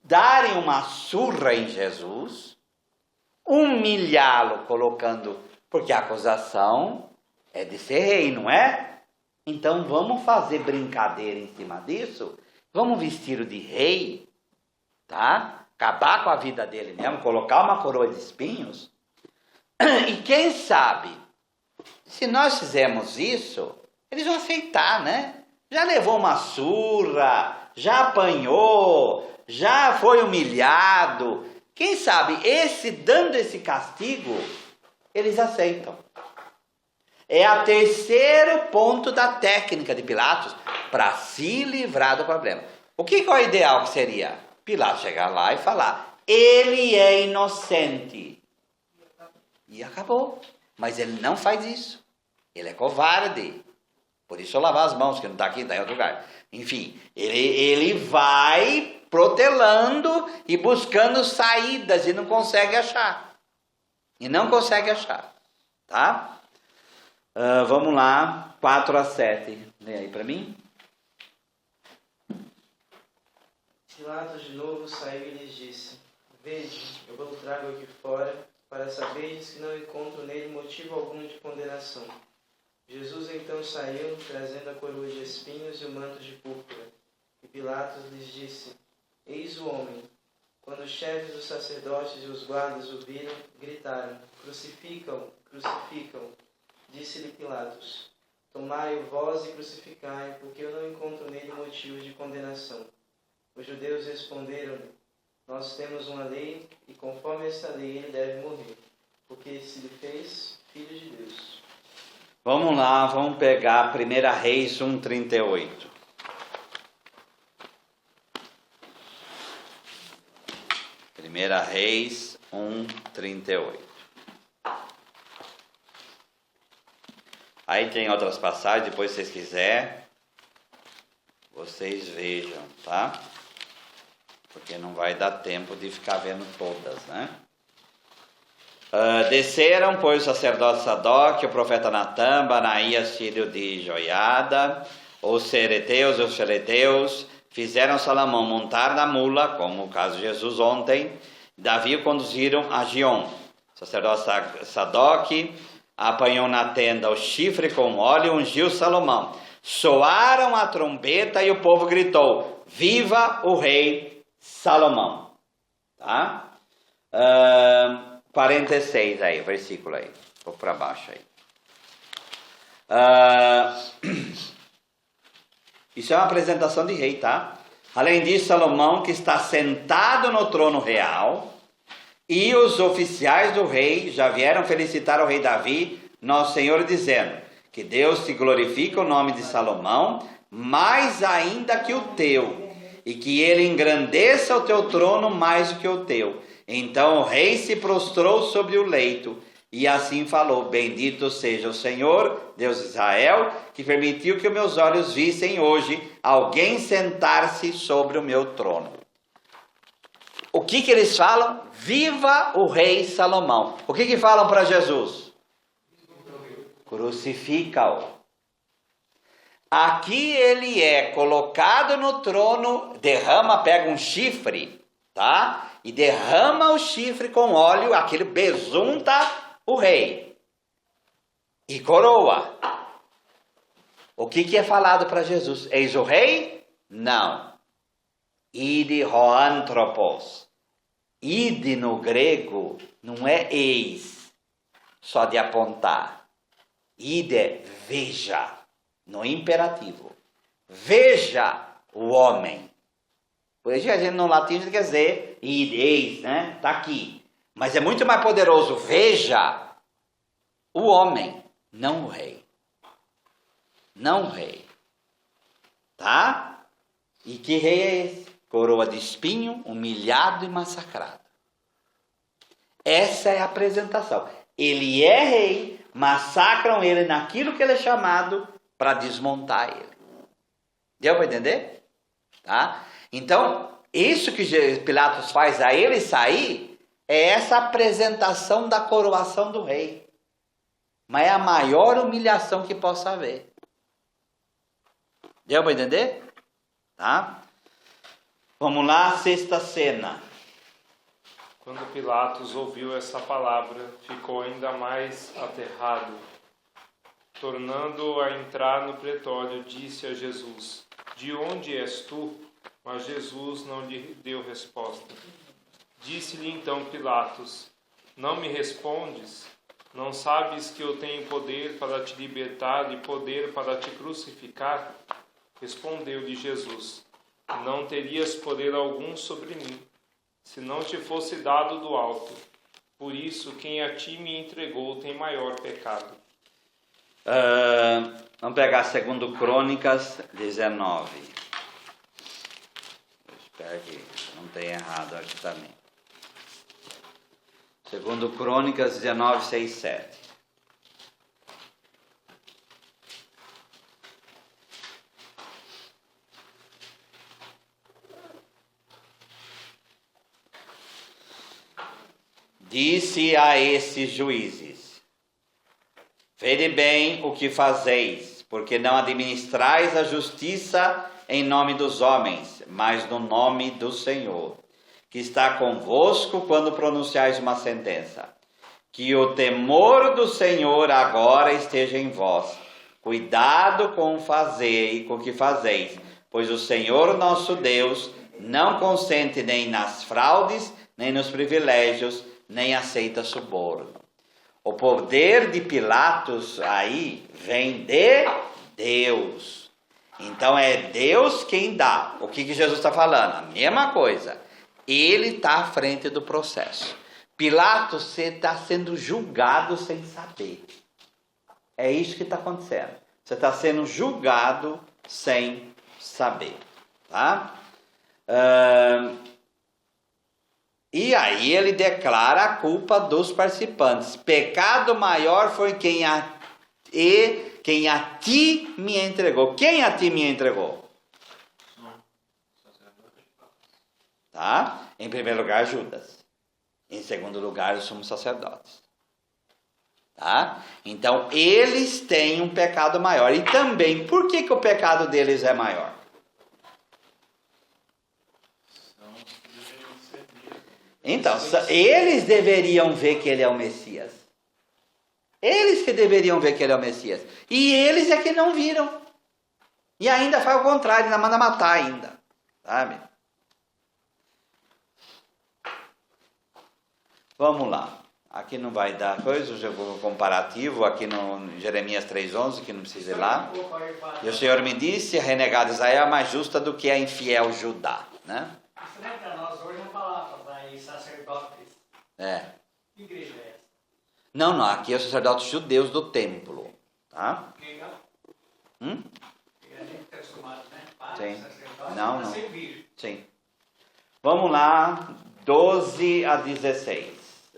Speaker 1: darem uma surra em Jesus, humilhá-lo, colocando, porque a acusação é de ser rei, não é? Então vamos fazer brincadeira em cima disso, vamos vestir-o de rei, tá? Acabar com a vida dele mesmo, colocar uma coroa de espinhos, e quem sabe, se nós fizermos isso, eles vão aceitar, né? Já levou uma surra, já apanhou, já foi humilhado. Quem sabe, dando esse castigo, eles aceitam. É o terceiro ponto da técnica de Pilatos para se livrar do problema. O que é o ideal que seria? Pilatos chegar lá e falar: ele é inocente. E acabou. Mas ele não faz isso. Ele é covarde. Por isso eu lavar as mãos, que não está aqui, está em outro lugar. Enfim, ele vai protelando e buscando saídas e não consegue achar. Tá? Vamos lá, 4 a 7. Lê aí para mim.
Speaker 4: Pilatos de novo saiu e lhes disse: Vede, eu vou trago aqui fora, para saberdes que não encontro nele motivo algum de condenação. Jesus então saiu, trazendo a coroa de espinhos e o manto de púrpura. E Pilatos lhes disse: Eis o homem. Quando os chefes dos sacerdotes e os guardas o viram, gritaram: Crucificam, crucificam. Disse-lhe Pilatos: Tomai-o vós e crucificai, porque eu não encontro nele motivo de condenação. Os judeus responderam-lhe: Nós temos uma lei, e conforme esta lei ele deve morrer, porque se lhe fez filho de Deus.
Speaker 1: Vamos lá, vamos pegar 1 Reis 1,38. 1 1 Reis 1:38. Aí tem outras passagens, depois se vocês quiserem, vocês vejam, tá? Porque não vai dar tempo de ficar vendo todas, né? Desceram, pois, o sacerdote Sadoc, o profeta Natã, Banaías, filho de Joiada, os sereteus e os feleteus, fizeram Salomão montar na mula, como o caso de Jesus ontem. Davi o conduziram a Gion. O sacerdote Sadoc apanhou na tenda o chifre com óleo e ungiu Salomão. Soaram a trombeta e o povo gritou: viva o rei Salomão. Tá? 46 aí, versículo aí. Um pouco para baixo aí. Isso é uma apresentação de rei, tá? Além disso, Salomão, que está sentado no trono real, e os oficiais do rei já vieram felicitar o rei Davi, nosso Senhor, dizendo: que Deus te glorifique o nome de Salomão, mais ainda que o teu, e que ele engrandeça o teu trono mais do que o teu. Então o rei se prostrou sobre o leito, e assim falou: bendito seja o Senhor, Deus de Israel, que permitiu que os meus olhos vissem hoje alguém sentar-se sobre o meu trono. O que eles falam? Viva o rei Salomão. O que falam para Jesus? Crucifica-o. Aqui ele é colocado no trono, pega um chifre, tá? E derrama o chifre com óleo, aquele besunta o rei. E coroa. O que é falado para Jesus? Eis o rei? Não. Ide hoanthropos. Ide no grego não é eis, só de apontar. Ide é veja, no imperativo. Veja o homem. Por isso a gente no latim quer dizer ide, eis, né? Está aqui. Mas é muito mais poderoso. Veja o homem, não o rei. Não o rei. Tá? E que rei é esse? Coroa de espinho, humilhado e massacrado. Essa é a apresentação. Ele é rei, massacram ele naquilo que ele é chamado para desmontar ele. Deu para entender? Tá? Então, isso que Pilatos faz a ele sair é essa apresentação da coroação do rei. Mas é a maior humilhação que possa haver. Deu para entender? Tá? Vamos lá, sexta cena.
Speaker 3: Quando Pilatos ouviu essa palavra, ficou ainda mais aterrado. Tornando a entrar no pretório, disse a Jesus: de onde és tu? Mas Jesus não lhe deu resposta. Disse-lhe então Pilatos: não me respondes? Não sabes que eu tenho poder para te libertar e poder para te crucificar? Respondeu-lhe Jesus: não terias poder algum sobre mim, se não te fosse dado do alto. Por isso, quem a ti me entregou tem maior pecado.
Speaker 1: Vamos pegar 2 Crônicas 19. Espero que não tenha errado aqui também. 2 Crônicas 19, 6, 7. Disse a esses juízes: vede bem o que fazeis, porque não administrais a justiça em nome dos homens, mas no nome do Senhor, que está convosco quando pronunciais uma sentença. Que o temor do Senhor agora esteja em vós. Cuidado com o que fazeis, pois o Senhor nosso Deus não consente nem nas fraudes, nem nos privilégios, nem aceita suborno. O poder de Pilatos aí vem de Deus. Então é Deus quem dá. O que Jesus está falando? A mesma coisa. Ele está à frente do processo. Pilatos, você está sendo julgado sem saber. É isso que está acontecendo. Você está sendo julgado sem saber. Tá? E aí ele declara a culpa dos participantes. Pecado maior foi quem a ti me entregou. Quem a ti me entregou? Tá? Em primeiro lugar, Judas. Em segundo lugar, os sumos sacerdotes. Tá? Então, eles têm um pecado maior. E também, por que o pecado deles é maior? Então, eles deveriam ver que ele é o Messias. Eles que deveriam ver que ele é o Messias. E eles é que não viram. E ainda faz o contrário, ainda manda matar ainda. Sabe? Vamos lá. Aqui não vai dar coisa, eu vou comparativo, aqui no Jeremias 3,11, que não precisa ir lá. E o Senhor me disse, a renegada Israel é mais justa do que a infiel Judá. Né?
Speaker 5: Isso não é para nós hoje, uma palavra para sacerdotes.
Speaker 1: É.
Speaker 5: Que igreja é essa?
Speaker 1: Não, aqui é os sacerdotes judeus do templo. Tá?
Speaker 5: Legal. A gente está acostumado, né? Padre,
Speaker 1: Sim.
Speaker 5: sacerdote,
Speaker 1: Não.
Speaker 5: para servir.
Speaker 1: Sim. Vamos lá, 12 a 16.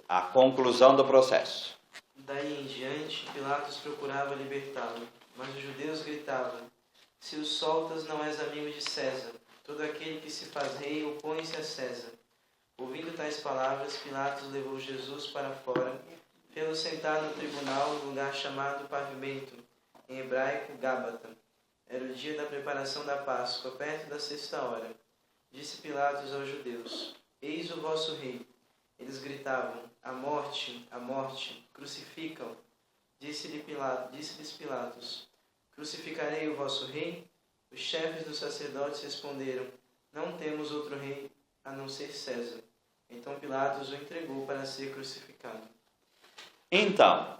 Speaker 1: A conclusão do processo.
Speaker 4: Daí em diante, Pilatos procurava libertá-lo, mas os judeus gritavam: se o soltas, não és amigo de César. Todo aquele que se faz rei opõe-se a César. Ouvindo tais palavras, Pilatos levou Jesus para fora, fê-lo sentar no tribunal no lugar chamado Pavimento, em hebraico Gábata. Era o dia da preparação da Páscoa, perto da 6ª hora. Disse Pilatos aos judeus: eis o vosso rei. Eles gritavam: a morte, crucificam. Disse-lhes Pilatos: crucificarei o vosso rei? Os chefes dos sacerdotes responderam: não temos outro rei a não ser César. Então Pilatos o entregou para ser crucificado.
Speaker 1: Então,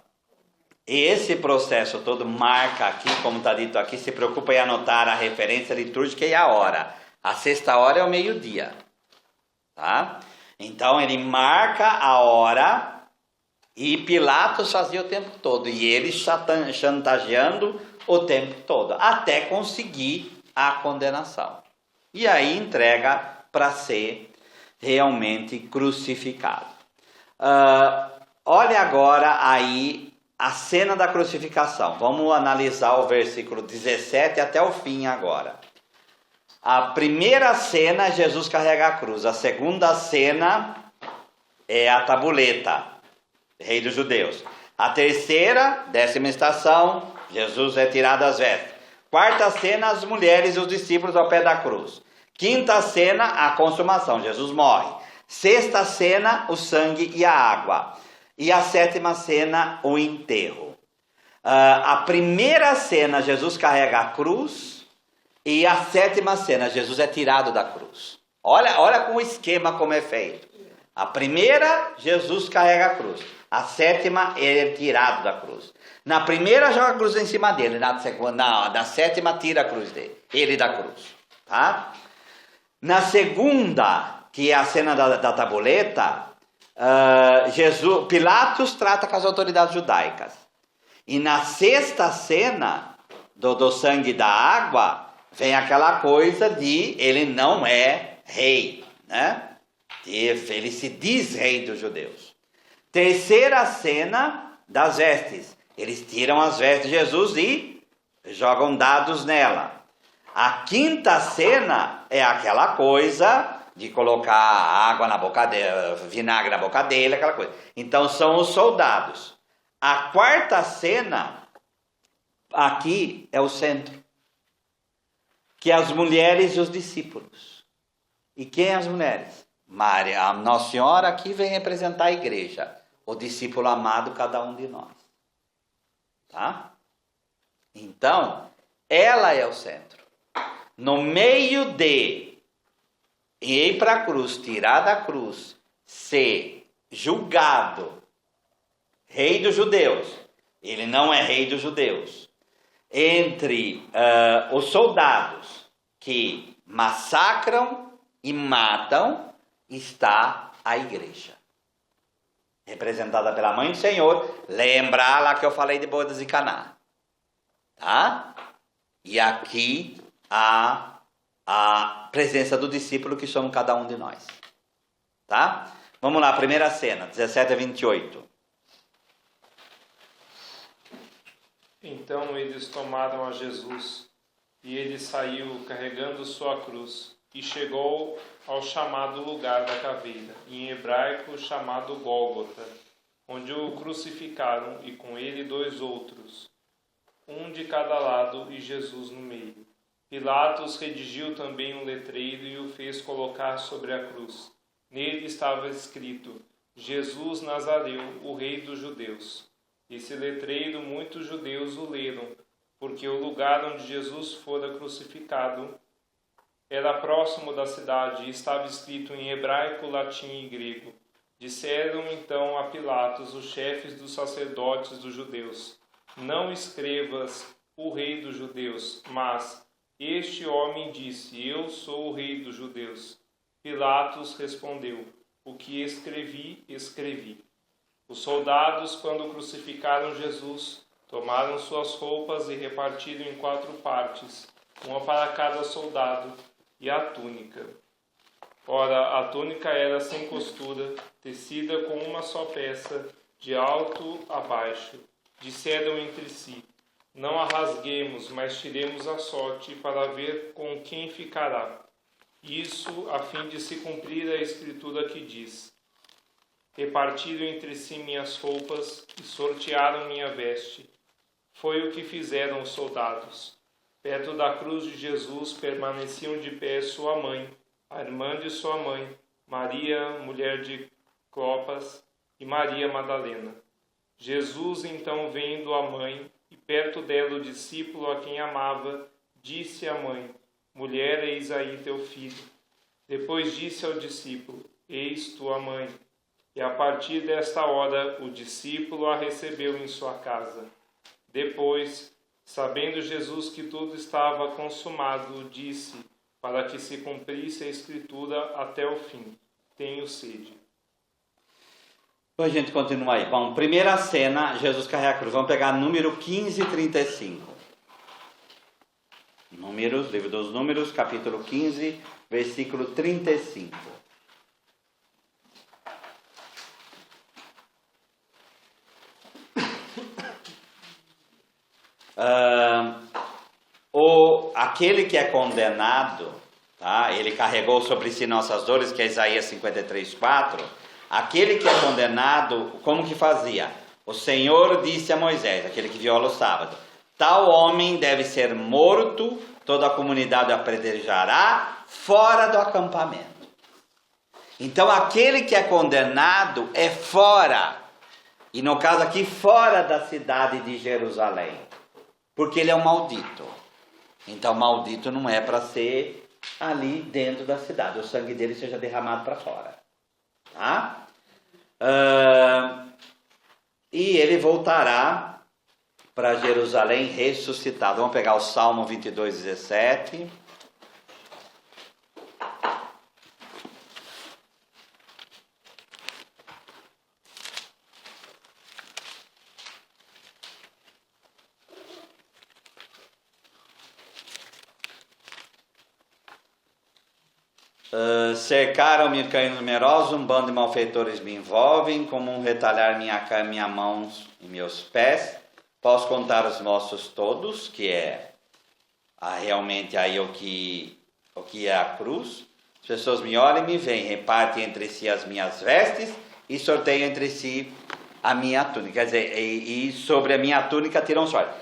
Speaker 1: esse processo todo marca aqui, como está dito aqui, se preocupa em anotar a referência litúrgica e a hora. A 6ª hora é o meio-dia. Tá? Então ele marca a hora e Pilatos fazia o tempo todo. E ele chantageando o tempo todo, até conseguir a condenação. E aí entrega para ser realmente crucificado. Olha agora aí a cena da crucificação. Vamos analisar o versículo 17 até o fim agora. A primeira cena, Jesus carrega a cruz. A segunda cena é a tabuleta, rei dos judeus. A terceira, 10ª estação, Jesus é tirado as vestes. Quarta cena, as mulheres e os discípulos ao pé da cruz. Quinta cena, a consumação, Jesus morre. Sexta cena, o sangue e a água. E a 7ª cena, o enterro. A primeira cena, Jesus carrega a cruz. E a 7ª cena, Jesus é tirado da cruz. Olha com o esquema como é feito. A primeira, Jesus carrega a cruz. A 7ª, ele é tirado da cruz. Na primeira, joga a cruz em cima dele. Na 7ª, tira a cruz dele. Ele da cruz. Tá? Na segunda, que é a cena da tabuleta, Pilatos trata com as autoridades judaicas. E na 6ª cena, do sangue e da água, vem aquela coisa de ele não é rei, né? Ele se diz rei dos judeus. Terceira cena das vestes. Eles tiram as vestes de Jesus e jogam dados nela. A quinta cena é aquela coisa de colocar água na boca dele, vinagre na boca dele, aquela coisa. Então são os soldados. A quarta cena aqui é o centro, que é as mulheres e os discípulos. E quem é as mulheres? Maria, a Nossa Senhora aqui vem representar a igreja, o discípulo amado, cada um de nós. Tá? Então, ela é o centro. No meio de ir para a cruz, tirar da cruz, ser julgado rei dos judeus, ele não é rei dos judeus, entre os soldados que massacram e matam, está a igreja, representada pela Mãe do Senhor. Lembra lá que eu falei de bodas de Caná, tá? E aqui a presença do discípulo, que somos cada um de nós, tá? Vamos lá, primeira cena, 17 a 28.
Speaker 3: Então eles tomaram a Jesus, e ele saiu carregando sua cruz, e chegou ao chamado lugar da caveira, em hebraico chamado Gólgota, onde o crucificaram, e com ele 2 outros, um de cada lado e Jesus no meio. Pilatos redigiu também um letreiro e o fez colocar sobre a cruz. Nele estava escrito: Jesus Nazareu, o Rei dos Judeus. Esse letreiro muitos judeus o leram, porque o lugar onde Jesus fora crucificado era próximo da cidade e estava escrito em hebraico, latim e grego. Disseram então a Pilatos, os chefes dos sacerdotes dos judeus: não escrevas o Rei dos Judeus, mas este homem disse: eu sou o Rei dos Judeus. Pilatos respondeu: o que escrevi, escrevi. Os soldados, quando crucificaram Jesus, tomaram suas roupas e repartiram em 4 partes, uma para cada soldado, e a túnica. Ora, a túnica era sem costura, tecida com uma só peça, de alto a baixo. Disseram entre si: não a rasguemos, mas tiremos a sorte para ver com quem ficará. Isso a fim de se cumprir a escritura que diz: repartiram entre si minhas roupas e sortearam minha veste. Foi o que fizeram os soldados. Perto da cruz de Jesus permaneciam de pé sua mãe, a irmã de sua mãe, Maria, mulher de Clopas, e Maria Madalena. Jesus, então, vendo a mãe, e perto dela o discípulo a quem amava, disse à mãe: mulher, eis aí teu filho. Depois disse ao discípulo: eis tua mãe. E a partir desta hora o discípulo a recebeu em sua casa. Depois, sabendo Jesus que tudo estava consumado, disse, para que se cumprisse a escritura até o fim: tenho sede.
Speaker 1: Então a gente continua aí. Bom, primeira cena, Jesus carrega a cruz. Vamos pegar número 15:35. Números, livro dos Números, capítulo 15, versículo 35. Aquele que é condenado, tá? Ele carregou sobre si nossas dores, que é Isaías 53:4. Aquele que é condenado, como que fazia? O Senhor disse a Moisés, aquele que viola o sábado: tal homem deve ser morto, toda a comunidade o apedrejará fora do acampamento. Então aquele que é condenado é fora, e no caso aqui fora da cidade de Jerusalém, porque ele é um maldito. Então maldito não é para ser ali dentro da cidade, o sangue dele seja derramado para fora, tá? E ele voltará para Jerusalém ressuscitado. Vamos pegar o Salmo 22:17. Cercaram-me cães numerosos, um bando de malfeitores me envolvem, como um retalhar minha mãos e meus pés. Posso contar os nossos todos, que é realmente aí o que é a cruz. As pessoas me olham e me veem, repartem entre si as minhas vestes e sorteiam entre si a minha túnica. Quer dizer, e sobre a minha túnica tiram sorte.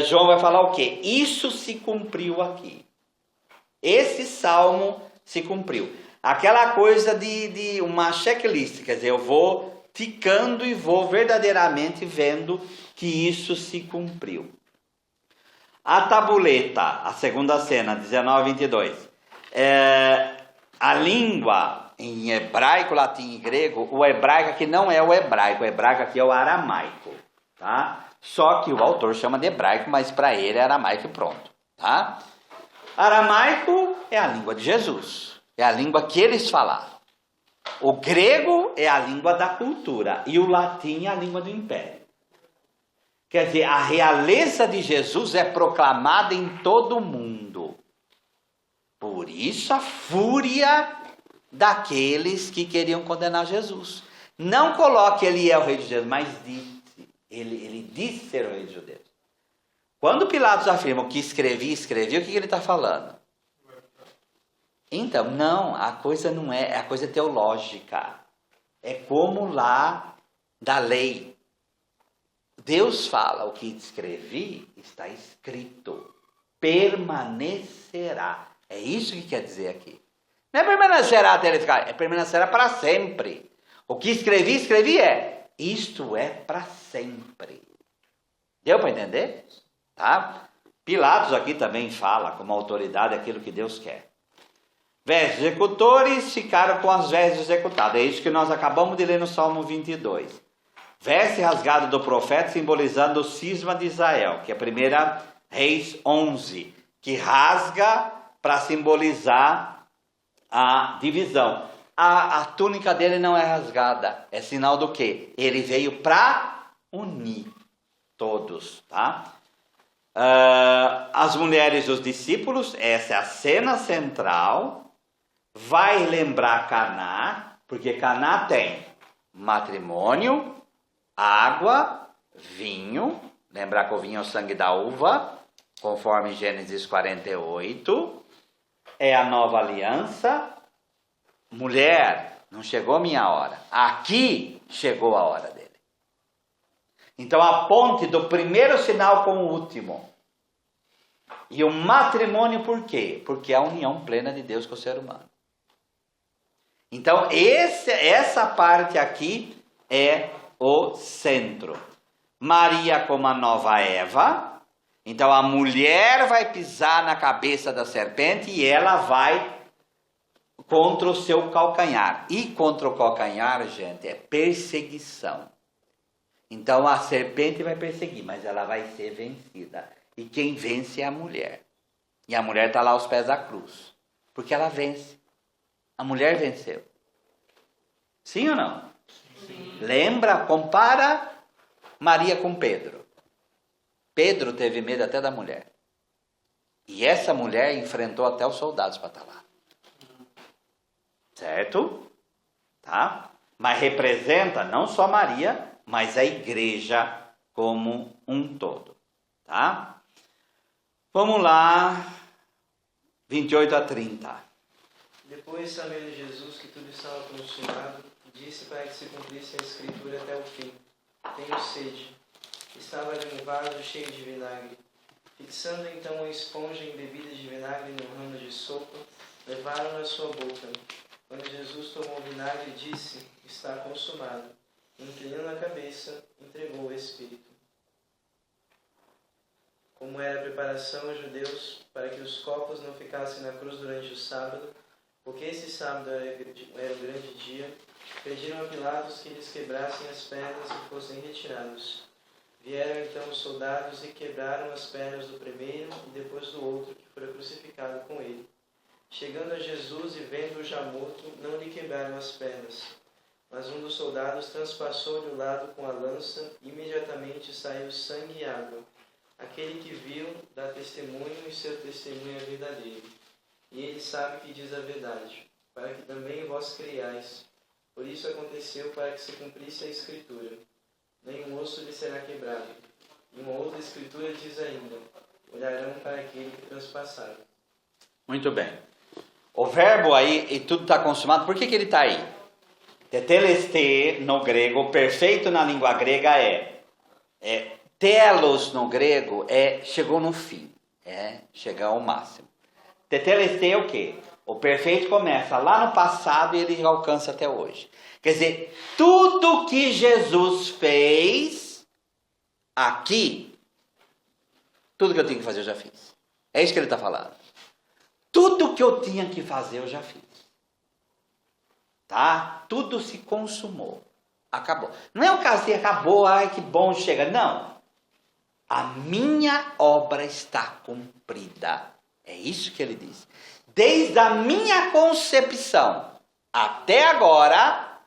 Speaker 1: João vai falar o quê? Isso se cumpriu aqui. Esse salmo se cumpriu. Aquela coisa de uma checklist, quer dizer, eu vou ticando e vou verdadeiramente vendo que isso se cumpriu. A tabuleta, a segunda cena, 19:22. A língua em hebraico, latim e grego, o hebraico aqui não é o hebraico aqui é o aramaico, tá? Só que o autor chama de hebraico, mas para ele é aramaico e pronto, tá? Aramaico é a língua de Jesus, é a língua que eles falaram. O grego é a língua da cultura e o latim é a língua do império. Quer dizer, a realeza de Jesus é proclamada em todo o mundo. Por isso a fúria daqueles que queriam condenar Jesus. Não coloque ele é o rei de Deus, mas ele disse ser o rei de judeus. Quando Pilatos afirma que escrevi, o que ele está falando? Então, não, a coisa não é, a coisa é teológica. É como lá da lei. Deus fala, o que escrevi está escrito, permanecerá. É isso que quer dizer aqui. Não é permanecerá até ele ficar, é permanecerá para sempre. O que escrevi isto é para sempre. Deu para entender? Tá? Pilatos aqui também fala como autoridade aquilo que Deus quer. Vestes executores ficaram com as vestes executadas. É isso que nós acabamos de ler no Salmo 22. Veste rasgada do profeta simbolizando o cisma de Israel, que é 1 Reis 11, que rasga para simbolizar a divisão. A túnica dele não é rasgada, é sinal do quê? Ele veio para unir todos, tá? As mulheres dos discípulos, essa é a cena central, vai lembrar Caná, porque Caná tem matrimônio, água, vinho, lembrar que o vinho é o sangue da uva, conforme Gênesis 48, é a nova aliança. Mulher, não chegou a minha hora, aqui chegou a hora dele. Então a ponte do primeiro sinal com o último. E o matrimônio por quê? Porque é a união plena de Deus com o ser humano. Então essa parte aqui é o centro. Maria como a nova Eva. Então a mulher vai pisar na cabeça da serpente e ela vai contra o seu calcanhar. E contra o calcanhar, gente, é perseguição. Então a serpente vai perseguir, mas ela vai ser vencida. E quem vence é a mulher. E a mulher está lá aos pés da cruz. Porque ela vence. A mulher venceu. Sim ou não? Sim. Lembra? Compara Maria com Pedro. Pedro teve medo até da mulher. E essa mulher enfrentou até os soldados para estar lá. Certo? Tá? Mas representa não só Maria, mas a igreja como um todo. Tá? Vamos lá, 28 a 30.
Speaker 4: Depois, sabendo Jesus que tudo estava consumado, disse para que se cumprisse a escritura até o fim: tenho sede. Estava ali um vaso cheio de vinagre. Fixando então uma esponja embebida de vinagre no ramo de sopa, levaram-na à sua boca. Quando Jesus tomou o vinagre, disse: está consumado. Inclinando a cabeça, entregou o Espírito. Como era a preparação aos judeus para que os corpos não ficassem na cruz durante o sábado, porque esse sábado era o grande dia, pediram a Pilatos que lhes quebrassem as pernas e fossem retirados. Vieram então os soldados e quebraram as pernas do primeiro e depois do outro que fora crucificado com ele. Chegando a Jesus e vendo-o já morto, não lhe quebraram as pernas. Mas um dos soldados transpassou-lhe o lado com a lança e imediatamente saiu sangue e água. Aquele que viu dá testemunho e seu testemunho é verdadeiro. E ele sabe que diz a verdade, para que também vós creiais. Por isso aconteceu para que se cumprisse a Escritura. Nenhum osso lhe será quebrado. E uma outra Escritura diz ainda: olharão para aquele que transpassaram.
Speaker 1: Muito bem. O verbo aí, e tudo está consumado, por que ele está aí? Tetelesté no grego, perfeito na língua grega telos no grego chegou no fim, chegar ao máximo. Tetelesté é o quê? O perfeito começa lá no passado e ele alcança até hoje. Quer dizer, tudo que Jesus fez aqui, tudo que eu tinha que fazer eu já fiz. É isso que ele está falando. Tudo que eu tinha que fazer eu já fiz. Tá? Tudo se consumou. Acabou. Não é um caso de acabou, ai que bom, chega. Não. A minha obra está cumprida. É isso que ele diz. Desde a minha concepção até agora,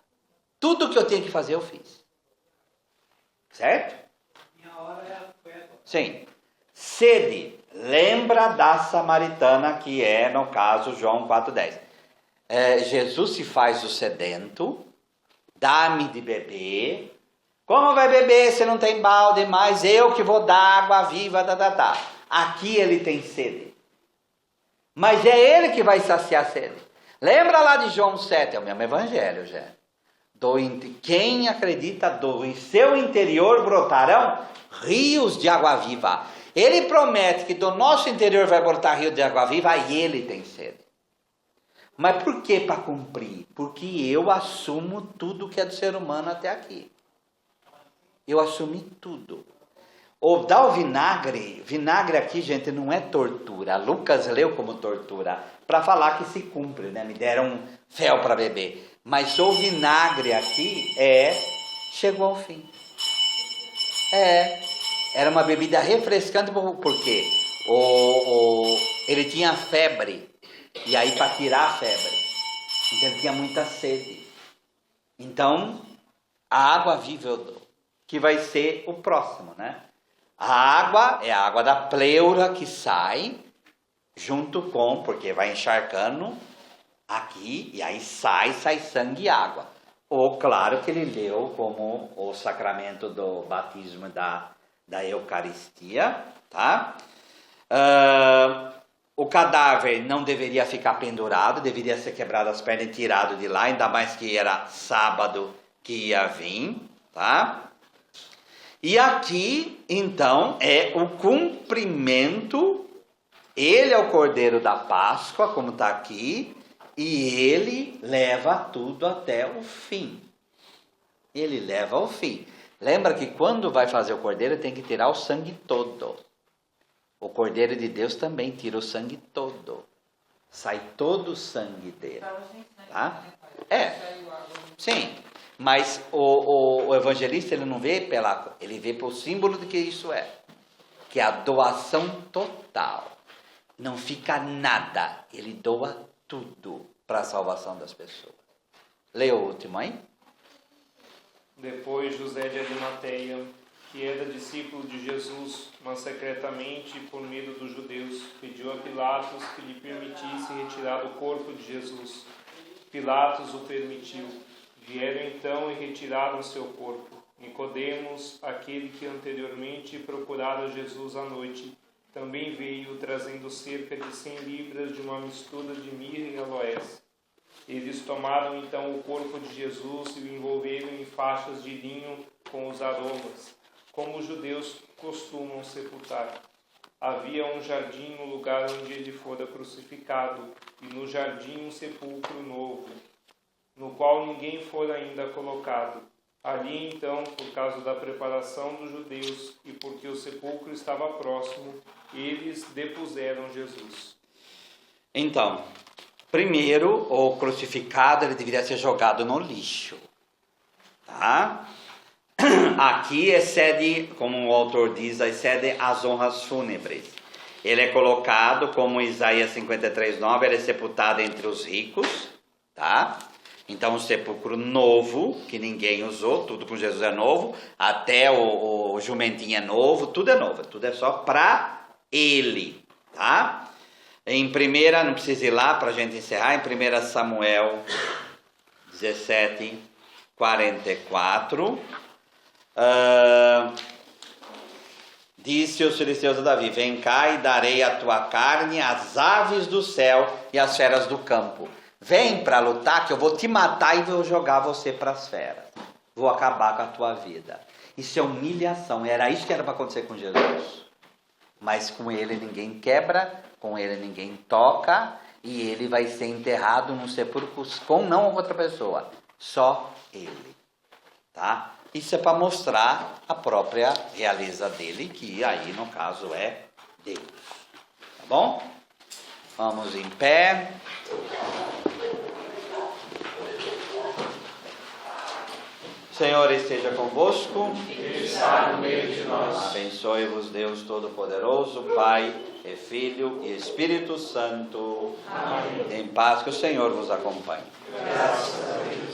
Speaker 1: tudo que eu tinha que fazer eu fiz. Certo?
Speaker 5: Minha hora foi agora.
Speaker 1: Sim. Sede. Lembra da samaritana, que é, no caso, João 4,10. Jesus se faz o sedento, dá-me de beber. Como vai beber se não tem balde? Mas eu que vou dar água viva, Aqui ele tem sede. Mas é ele que vai saciar a sede. Lembra lá de João 7, é o mesmo evangelho, já. Quem acredita em seu interior brotarão rios de água viva. Ele promete que do nosso interior vai brotar rio de água viva e ele tem sede. Mas por que para cumprir? Porque eu assumo tudo que é do ser humano até aqui. Eu assumi tudo. Ou dá o vinagre. Vinagre aqui, gente, não é tortura. Lucas leu como tortura. Para falar que se cumpre, né? Me deram fel para beber. Mas o vinagre aqui chegou ao fim. Era uma bebida refrescante, porque ele tinha febre. E aí para tirar a febre. Então ele tinha muita sede. Então, a água viva eu dou. Que vai ser o próximo, né? A água é a água da pleura que sai, junto com, porque vai encharcando aqui, e aí sai sangue e água. Ou, claro que ele leu como o sacramento do batismo da Eucaristia, tá? O cadáver não deveria ficar pendurado, deveria ser quebrado as pernas e tirado de lá, ainda mais que era sábado que ia vir, tá? E aqui, então, é o cumprimento, ele é o Cordeiro da Páscoa, como está aqui, e ele leva tudo até o fim. Ele leva ao fim. Lembra que quando vai fazer o cordeiro, tem que tirar o sangue todo. O Cordeiro de Deus também tira o sangue todo. Sai todo o sangue dele. Tá? Sim. Mas o evangelista, ele não vê ele vê pelo símbolo de que isso é. Que é a doação total. Não fica nada. Ele doa tudo para a salvação das pessoas. Leia o último aí.
Speaker 3: Depois José de Arimateia, que era discípulo de Jesus, mas secretamente, por medo dos judeus, pediu a Pilatos que lhe permitisse retirar o corpo de Jesus. Pilatos o permitiu. Vieram então e retiraram seu corpo. Nicodemos, aquele que anteriormente procurara Jesus à noite, também veio trazendo cerca de 100 libras de uma mistura de mirra e aloés. Eles tomaram então o corpo de Jesus e o envolveram em faixas de linho com os aromas, como os judeus costumam sepultar. Havia um jardim no lugar onde ele fora crucificado, e no jardim um sepulcro novo, no qual ninguém fora ainda colocado. Ali então, por causa da preparação dos judeus e porque o sepulcro estava próximo, eles depuseram Jesus.
Speaker 1: Então, primeiro, o crucificado ele deveria ser jogado no lixo. Tá? Aqui excede, como o autor diz, excede as honras fúnebres. Ele é colocado, como Isaías 53:9, ele é sepultado entre os ricos, tá? Então, um sepulcro novo, que ninguém usou, tudo com Jesus é novo, até o jumentinho é novo, tudo é só para ele, tá? Em primeira, não precisa ir lá para a gente encerrar, em 1 Samuel 17:44, disse os filisteus a Davi: vem cá e darei a tua carne às aves do céu e às feras do campo. Vem para lutar que eu vou te matar e vou jogar você para as feras. Vou acabar com a tua vida. Isso é humilhação. Era isso que era para acontecer com Jesus. Mas com ele ninguém quebra, com ele ninguém toca, e ele vai ser enterrado num sepulcro com não outra pessoa. Só ele. Tá? Isso é para mostrar a própria realeza dele, que aí no caso é Deus. Tá bom? Vamos em pé. Senhor esteja convosco.
Speaker 2: Ele está no meio de nós.
Speaker 1: Abençoe-vos Deus Todo-Poderoso, Pai e Filho e Espírito Santo.
Speaker 2: Amém.
Speaker 1: Em paz, que o Senhor vos acompanhe.
Speaker 2: Graças a Deus.